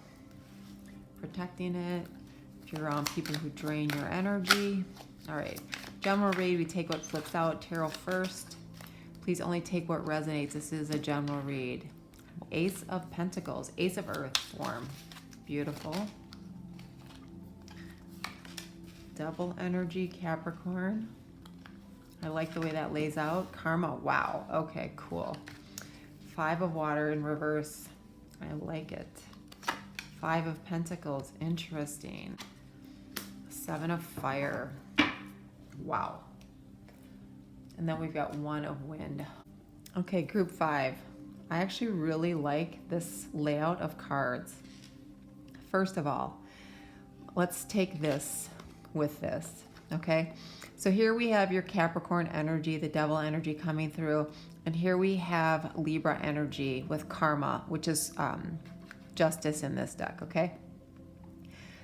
protecting it. If you're around people who drain your energy. All right, general read, we take what flips out. Tarot first. Please only take what resonates. This is a general read. Ace of Pentacles, Ace of Earth form. Beautiful. Double energy, Capricorn. I like the way that lays out. Karma, wow. Okay, cool. 5 of Water in reverse. I like it. 5 of Pentacles, interesting. 7 of Fire. Wow. And then we've got 1 of Wind. Okay, group 5. I actually really like this layout of cards. First of all, let's take this with this, okay? So here we have your Capricorn energy, the devil energy coming through, and here we have Libra energy with karma, which is justice in this deck, okay?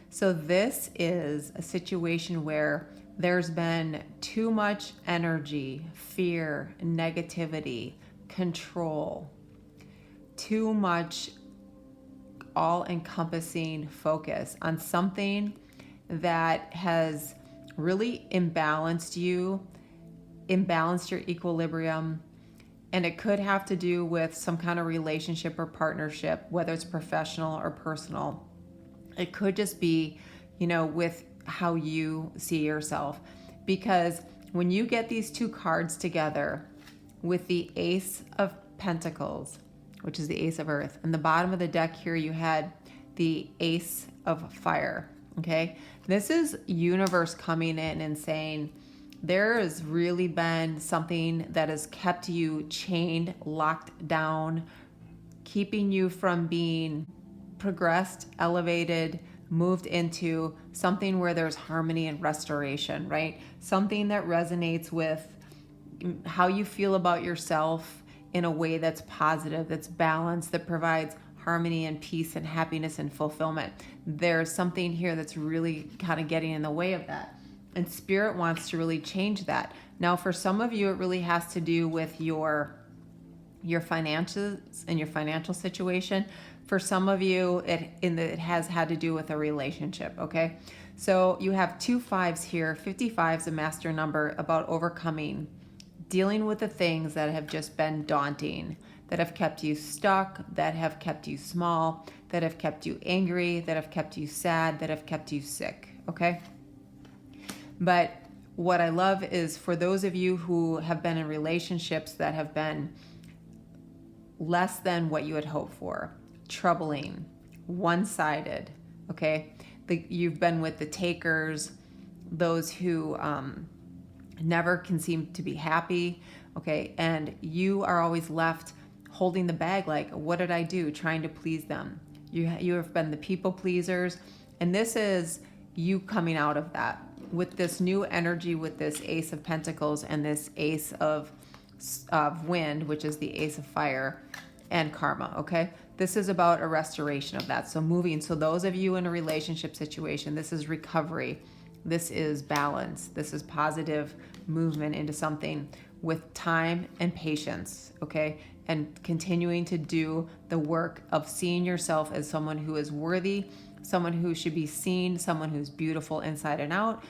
So this is a situation where there's been too much energy, fear, negativity, control, too much all-encompassing focus on something that has really imbalanced you, imbalanced your equilibrium, and it could have to do with some kind of relationship or partnership, whether it's professional or personal. It could just be, you know, with how you see yourself. Because when you get these 2 cards together with the Ace of Pentacles, which is the Ace of Earth, and the bottom of the deck here you had the Ace of Fire, okay? This is universe coming in and saying, there has really been something that has kept you chained, locked down, keeping you from being progressed, elevated, moved into something where there's harmony and restoration, right? Something that resonates with how you feel about yourself in a way that's positive, that's balanced, that provides harmony and peace and happiness and fulfillment. There's something here that's really kind of getting in the way of that. And Spirit wants to really change that. Now, for some of you, it really has to do with your finances and your financial situation. For some of you, it has had to do with a relationship, okay? So you have 2 5s here. 55 is a master number about overcoming, dealing with the things that have just been daunting, that have kept you stuck, that have kept you small, that have kept you angry, that have kept you sad, that have kept you sick, okay? But what I love is for those of you who have been in relationships that have been less than what you had hoped for, troubling, one-sided, okay? You've been with the takers, those who never can seem to be happy, okay? And you are always left holding the bag like, what did I do? Trying to please them. You have been the people pleasers, and this is you coming out of that with this new energy, with this Ace of Pentacles and this Ace of Wind, which is the Ace of Fire, and karma, okay? This is about a restoration of that. So moving, so those of you in a relationship situation, this is recovery, this is balance, this is positive movement into something with time and patience, okay? And continuing to do the work of seeing yourself as someone who is worthy, someone who should be seen, someone who's beautiful inside and out,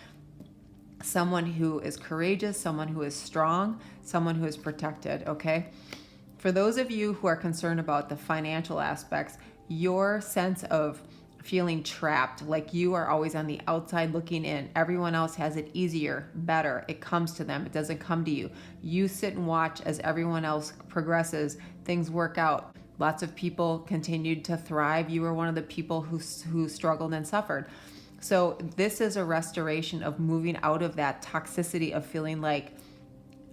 someone who is courageous, someone who is strong, someone who is protected, okay? For those of you who are concerned about the financial aspects, your sense of feeling trapped, like you are always on the outside looking in. Everyone else has it easier, better. It comes to them. It doesn't come to you. You sit and watch as everyone else progresses. Things work out. Lots of people continued to thrive. You were one of the people who struggled and suffered. So this is a restoration of moving out of that toxicity of feeling like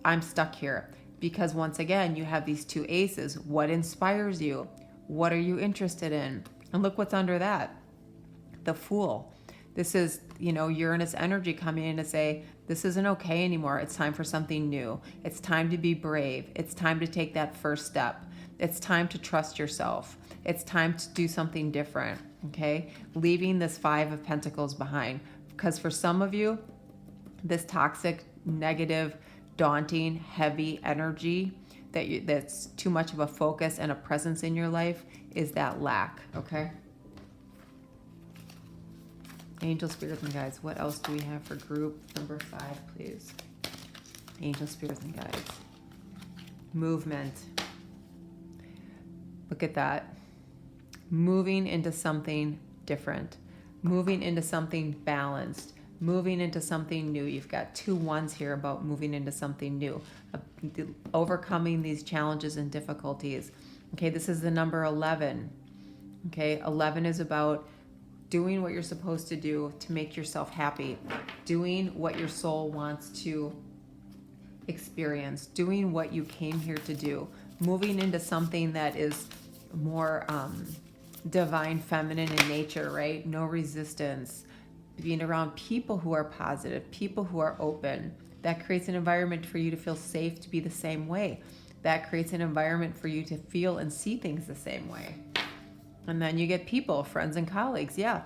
I'm stuck here. Because once again, you have these two aces. What inspires you? What are you interested in? And look what's under that. The Fool. This is, Uranus energy coming in to say, this isn't okay anymore. It's time for something new. It's time to be brave. It's time to take that first step. It's time to trust yourself. It's time to do something different, okay? Leaving this Five of Pentacles behind. Because for some of you, this toxic, negative, daunting, heavy energy that's too much of a focus and a presence in your life is that lack, okay? Angel, spirits, and guides. What else do we have for group number 5, please? Angel, spirits, and guides. Movement. Look at that. Moving into something different. Moving into something balanced. Moving into something new. You've got 2 ones here about moving into something new. Overcoming these challenges and difficulties. Okay, this is the number 11. Okay, 11 is about doing what you're supposed to do to make yourself happy. Doing what your soul wants to experience. Doing what you came here to do. Moving into something that is more divine feminine in nature, right? No resistance. Being around people who are positive, people who are open. That creates an environment for you to feel safe to be the same way. That creates an environment for you to feel and see things the same way. And then you get people, friends and colleagues, yeah.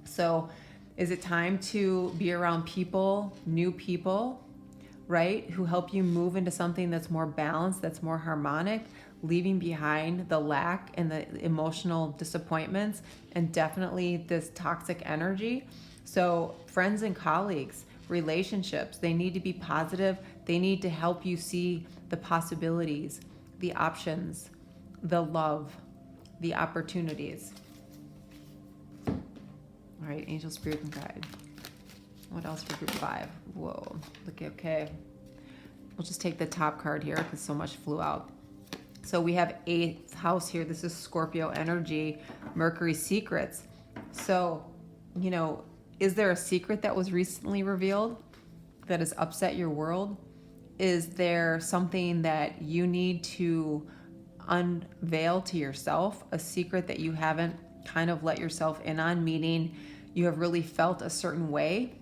So is it time to be around people, new people, right? Who help you move into something that's more balanced, that's more harmonic, leaving behind the lack and the emotional disappointments and definitely this toxic energy. So friends and colleagues, relationships, they need to be positive. They need to help you see the possibilities, the options, the love, the opportunities. All right, angel, spirit, and guide. What else for group 5? Whoa, okay. We'll just take the top card here because so much flew out. So we have 8th house here. This is Scorpio energy, Mercury secrets. So, is there a secret that was recently revealed that has upset your world? Is there something that you need to unveil to yourself, a secret that you haven't kind of let yourself in on, meaning you have really felt a certain way,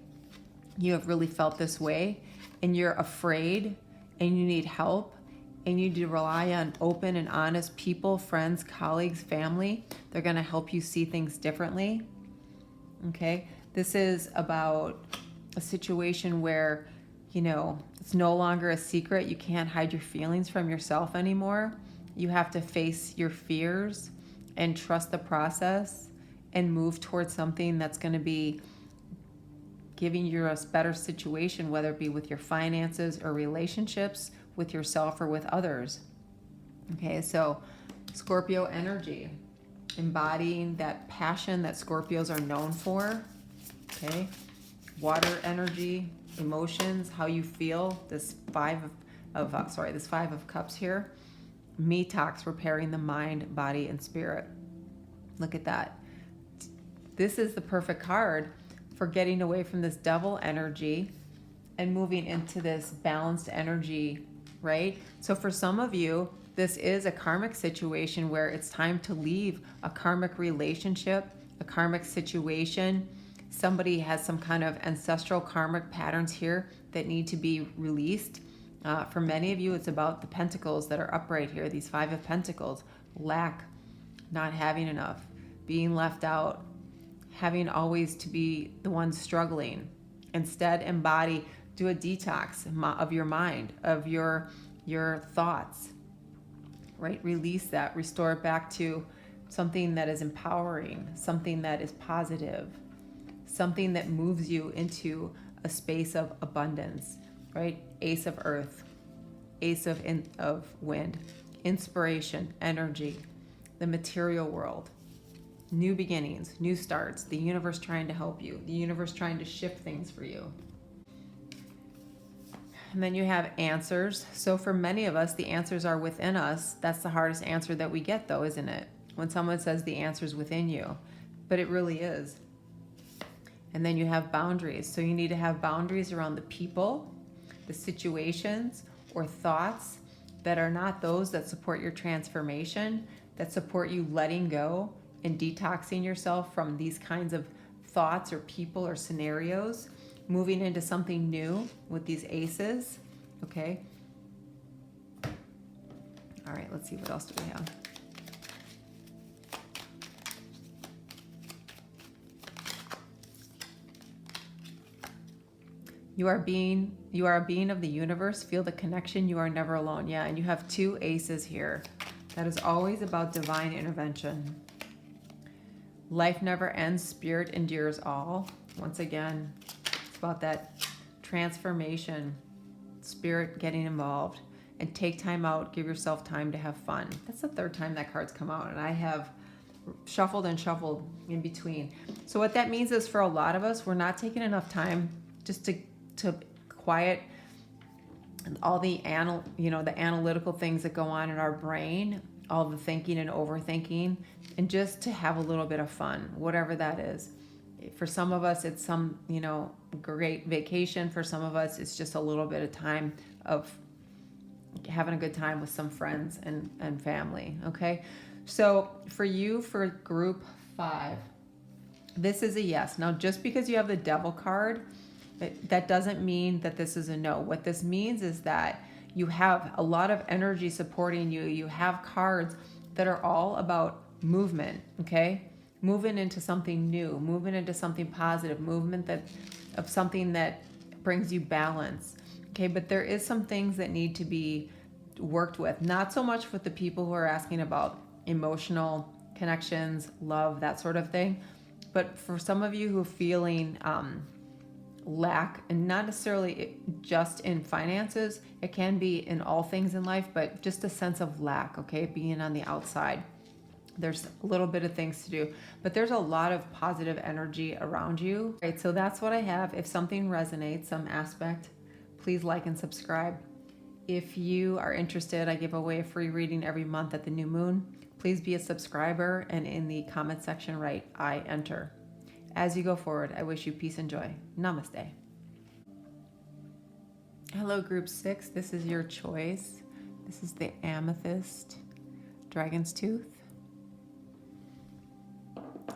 you have really felt this way, and you're afraid and you need help, and you need to rely on open and honest people, friends, colleagues, family. They're going to help you see things differently. Okay, this is about a situation where, it's no longer a secret. You can't hide your feelings from yourself anymore. You have to face your fears and trust the process and move towards something that's going to be giving you a better situation, whether it be with your finances or relationships with yourself or with others. Okay, so Scorpio energy, embodying that passion that Scorpios are known for. Okay, water energy, emotions, how you feel. This five of cups here. Detox, repairing the mind, body, and spirit. Look at that. This is the perfect card for getting away from this devil energy and moving into this balanced energy, right? So for some of you, this is a karmic situation where it's time to leave a karmic relationship, a karmic situation. Somebody has some kind of ancestral karmic patterns here that need to be released. For many of you, it's about the pentacles that are upright here, these 5 of Pentacles. Lack, not having enough, being left out, having always to be the one struggling. Instead, do a detox of your mind, of your thoughts, right? Release that, restore it back to something that is empowering, something that is positive, something that moves you into a space of abundance, right? Ace of Earth, Ace of Wind, inspiration, energy, the material world. new beginnings, new starts, the universe trying to help you, the universe trying to shift things for you. And then you have answers. So for many of us, the answers are within us. That's the hardest answer that we get though, isn't it? When someone says the answer's within you, but it really is. And then you have boundaries. So you need to have boundaries around the people, the situations, or thoughts that are not those that support your transformation, that support you letting go and detoxing yourself from these kinds of thoughts or people or scenarios, moving into something new with these aces. Okay. All right, let's see, what else do we have? You are a being of the universe. Feel the connection. You are never alone. Yeah, and you have 2 aces here. That is always about divine intervention. Life never ends. Spirit endures all. Once again, it's about that transformation. Spirit getting involved. And take time out. Give yourself time to have fun. That's the 3rd time that card's come out, and I have shuffled and shuffled in between. So what that means is for a lot of us, we're not taking enough time just to quiet all the the analytical things that go on in our brain, all the thinking and overthinking, and just to have a little bit of fun, whatever that is. For some of us, it's some, great vacation. For some of us, it's just a little bit of time of having a good time with some friends and family. Okay. So for you, for group 5, this is a yes. Now, just because you have the Devil card, that doesn't mean that this is a no. What this means is that you have a lot of energy supporting you. You have cards that are all about movement, okay? Moving into something new, moving into something positive, movement of something that brings you balance, okay? But there is some things that need to be worked with. Not so much with the people who are asking about emotional connections, love, that sort of thing. But for some of you who are feeling lack, and not necessarily just in finances, it can be in all things in life, but just a sense of lack, okay? Being on the outside. There's a little bit of things to do, but there's a lot of positive energy around you. Right, so that's what I have. If something resonates, some aspect, please like and subscribe. If you are interested, I give away a free reading every month at the new moon. Please be a subscriber, and in the comment section write I enter. As you go forward, I wish you peace and joy. Namaste. Hello, group 6. This is your choice. This is the Amethyst Dragon's Tooth.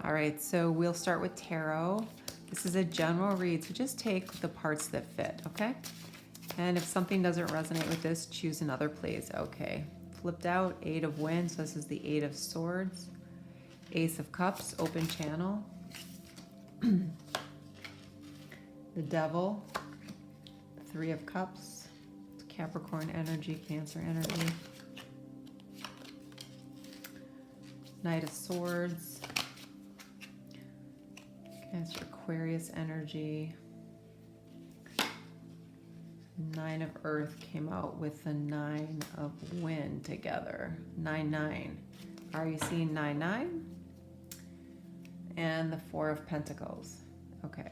All right, so we'll start with tarot. This is a general read, so just take the parts that fit, okay? And if something doesn't resonate with this, choose another, please. Okay, flipped out, 8 of Wands, so this is the 8 of Swords. Ace of Cups, open channel. The Devil, 3 of Cups, Capricorn energy, Cancer energy. Knight of Swords, that's your Aquarius energy. 9 of Earth came out with the 9 of Wind together. 9-9. Are you seeing 9-9? And the 4 of Pentacles. Okay.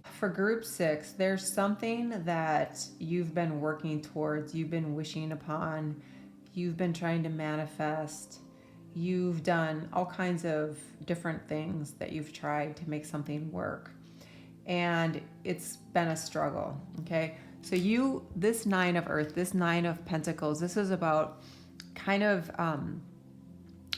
For group 6, there's something that you've been working towards, you've been wishing upon, you've been trying to manifest, you've done all kinds of different things that you've tried to make something work. And it's been a struggle, okay? So this 9 of Earth, this 9 of Pentacles, this is about kind of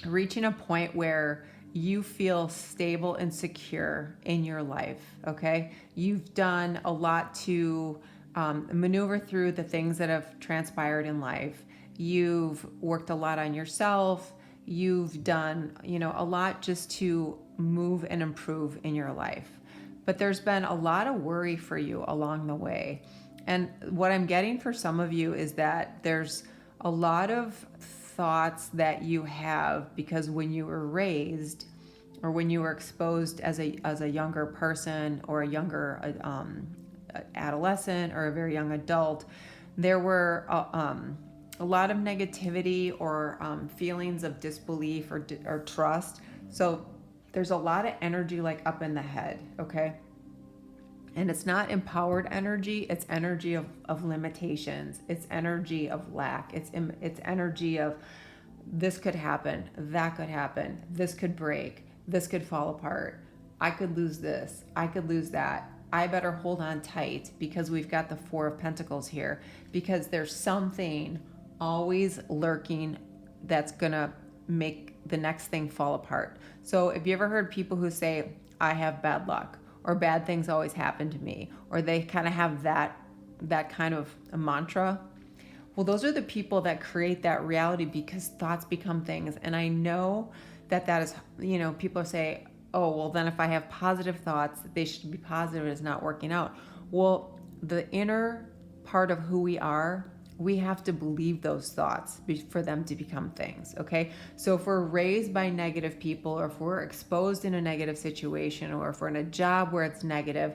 reaching a point where you feel stable and secure in your life, okay? You've done a lot to maneuver through the things that have transpired in life. You've worked a lot on yourself. You've done, a lot just to move and improve in your life. But there's been a lot of worry for you along the way. And what I'm getting for some of you is that there's a lot of thoughts that you have because when you were raised or when you were exposed as a younger person or a younger adolescent or a very young adult, there were a lot of negativity or feelings of disbelief or trust. So there's a lot of energy like up in the head, okay? And it's not empowered energy, it's energy of limitations. It's energy of lack. It's energy of this could happen, that could happen, this could break, this could fall apart. I could lose this, I could lose that. I better hold on tight because we've got the Four of Pentacles here, because there's something always lurking that's gonna make the next thing fall apart. So have you ever heard people who say, I have bad luck, or bad things always happen to me, or they kind of have that kind of a mantra? Well, those are the people that create that reality because thoughts become things. And I know that is, people say, oh, well, then if I have positive thoughts, they should be positive, it's not working out. Well, the inner part of who we are, we have to believe those thoughts for them to become things, okay? So if we're raised by negative people, or if we're exposed in a negative situation, or if we're in a job where it's negative,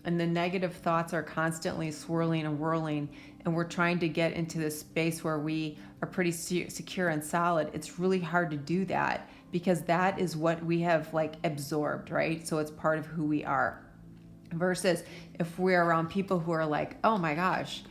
and the negative thoughts are constantly swirling and whirling, and we're trying to get into this space where we are pretty secure and solid, it's really hard to do that because that is what we have like absorbed, right? So it's part of who we are. Versus if we're around people who are like, oh my gosh,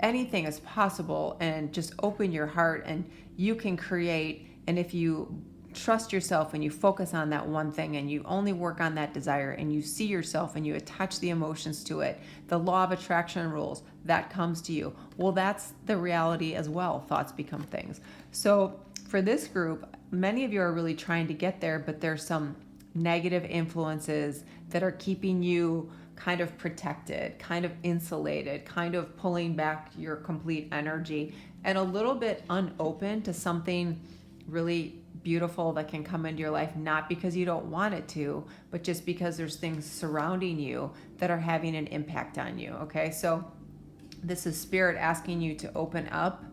anything is possible, and just open your heart and you can create. And if you trust yourself and you focus on that one thing and you only work on that desire and you see yourself and you attach the emotions to it, the law of attraction rules, that comes to you. Well, that's the reality as well. Thoughts become things. So for this group, many of you are really trying to get there, but there's some negative influences that are keeping you kind of protected, kind of insulated, kind of pulling back your complete energy, and a little bit unopened to something really beautiful that can come into your life, not because you don't want it to, but just because there's things surrounding you that are having an impact on you, okay? So this is Spirit asking you to open up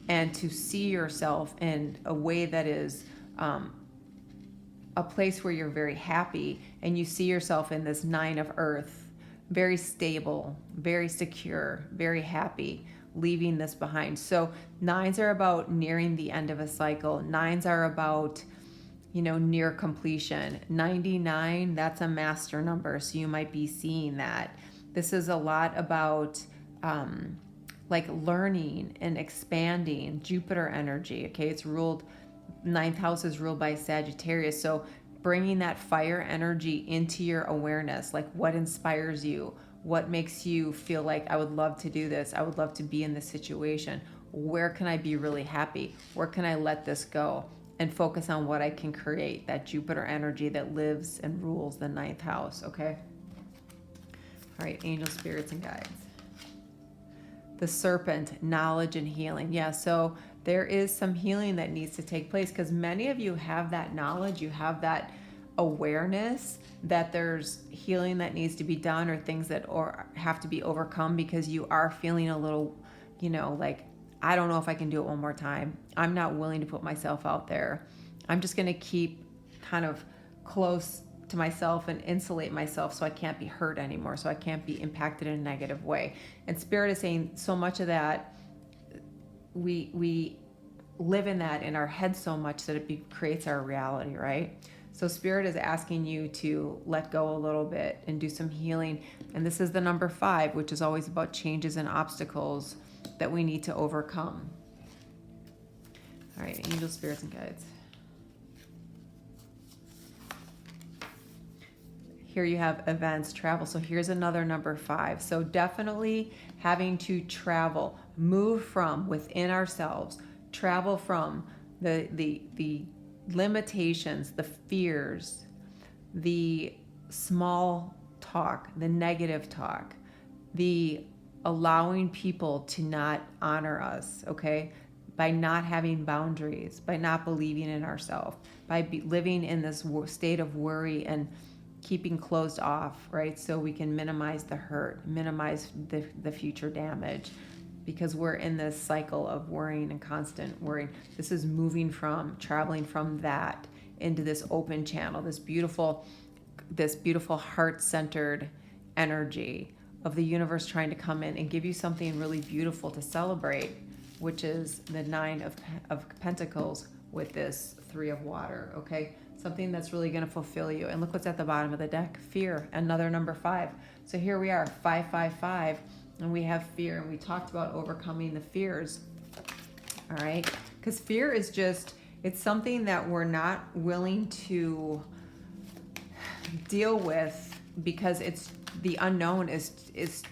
and to see yourself in a way that is a place where you're very happy, and you see yourself in this Nine of Earth, very stable, very secure, very happy, leaving this behind. So nines are about nearing the end of a cycle. Nines are about, near completion. 99, that's a master number, so you might be seeing that. This is a lot about like learning and expanding. Jupiter energy, okay? It's ruled, ninth house is ruled by Sagittarius, so bringing that fire energy into your awareness, like what inspires you, what makes you feel like I would love to do this, I would love to be in this situation, where can I be really happy, where can I let this go, and focus on what I can create, that Jupiter energy that lives and rules the ninth house, okay? All right, angel spirits and guides. The serpent, knowledge and healing. Yeah, so there is some healing that needs to take place because many of you have that knowledge, you have that awareness that there's healing that needs to be done, or things that have to be overcome, because you are feeling a little, like, I don't know if I can do it one more time. I'm not willing to put myself out there. I'm just going to keep kind of close to myself and insulate myself so I can't be hurt anymore, so I can't be impacted in a negative way. And Spirit is saying so much of that, we live in that in our head so much that it creates our reality, right? So Spirit is asking you to let go a little bit and do some healing. And this is the number 5, which is always about changes and obstacles that we need to overcome. All right, angel spirits and guides. Here you have events, travel. So here's another number 5. So definitely having to travel, move from within ourselves, travel from the limitations, the fears, the small talk, the negative talk, the allowing people to not honor us, okay? By not having boundaries, by not believing in ourselves, by living in this state of worry and keeping closed off, right? So we can minimize the hurt, minimize the future damage, because we're in this cycle of worrying and constant worrying. This is traveling from that into this open channel, this beautiful heart-centered energy of the universe trying to come in and give you something really beautiful to celebrate. which is the Nine of Pentacles with this Three of Water, okay? Something that's really going to fulfill you. And look what's at the bottom of the deck, fear, another number 5. So here we are, 555, and we have fear, and we talked about overcoming the fears, all right? Because fear is just, it's something that we're not willing to deal with because it's the unknown is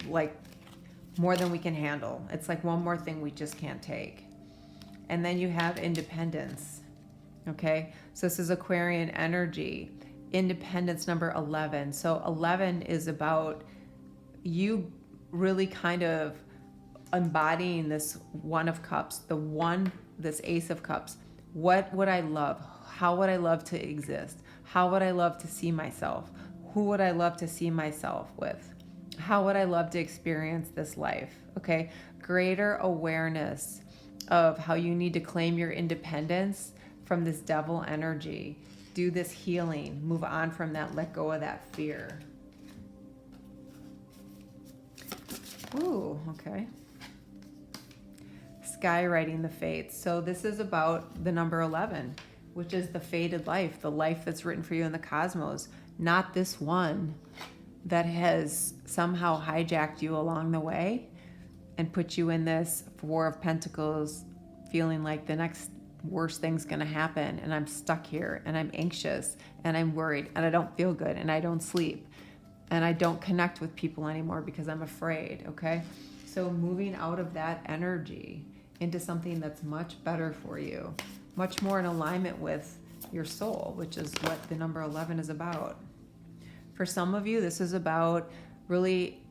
like more than we can handle. It's like one more thing we just can't take. And then you have independence, okay? So this is Aquarian energy. Independence number 11. So 11 is about you really kind of embodying this One of Cups, this Ace of Cups. What would I love? How would I love to exist? How would I love to see myself? Who would I love to see myself with? How would I love to experience this life? Okay, greater awareness of how you need to claim your independence from this devil energy. Do this healing, move on from that, let go of that fear. Ooh, okay. Skywriting the fates. So this is about the number 11, which is the fated life, the life that's written for you in the cosmos, not this one that has somehow hijacked you along the way and put you in this Four of Pentacles, feeling like the next worst thing's going to happen and I'm stuck here and I'm anxious and I'm worried and I don't feel good and I don't sleep and I don't connect with people anymore because I'm afraid, okay? So moving out of that energy into something that's much better for you, much more in alignment with your soul, which is what the number 11 is about. For some of you, this is about really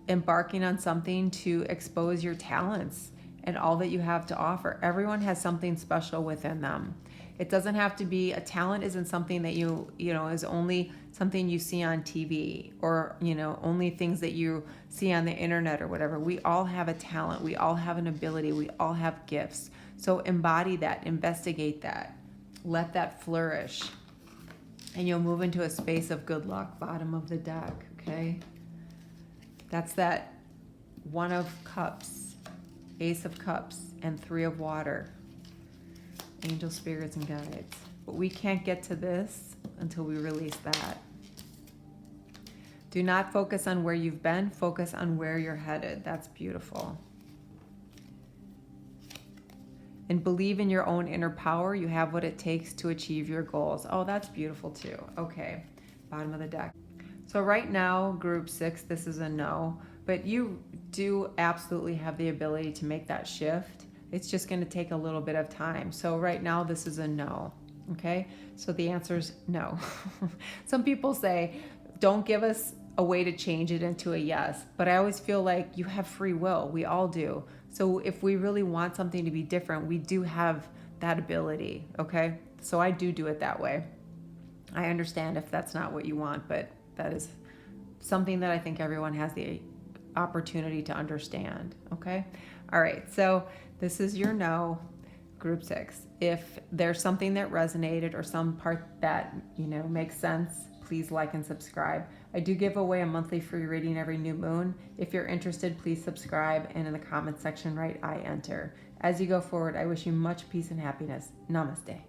embarking on something to expose your talents and all that you have to offer. Everyone has something special within them. It doesn't have to be, a talent isn't something that you know, is only something you see on TV or, you know, only things that you see on the internet or whatever. We all have a talent. We all have an ability. We all have gifts. So embody that, investigate that, let that flourish. And you'll move into a space of good luck, bottom of the deck, okay? That's that One of Cups, Ace of Cups, and Three of Water. Angel, spirits, and guides. But we can't get to this until we release that. Do not focus on where you've been, focus on where you're headed. That's beautiful. And believe in your own inner power. You have what it takes to achieve your goals. Oh, that's beautiful too. Okay, bottom of the deck. So right now, group 6, this is a no, but you do absolutely have the ability to make that shift. It's just going to take a little bit of time. So right now, this is a no. Okay, so the answer is no. Some people say, don't give us a way to change it into a yes, but I always feel like you have free will. We all do. So if we really want something to be different, we do have that ability, okay? So I do it that way. I understand if that's not what you want, but that is something that I think everyone has the opportunity to understand, okay? All right, so this is your no, group 6. If there's something that resonated or some part that, you know, makes sense, please like and subscribe. I do give away a monthly free reading every new moon. If you're interested, please subscribe, and in the comment section write I enter. As you go forward, I wish you much peace and happiness. Namaste.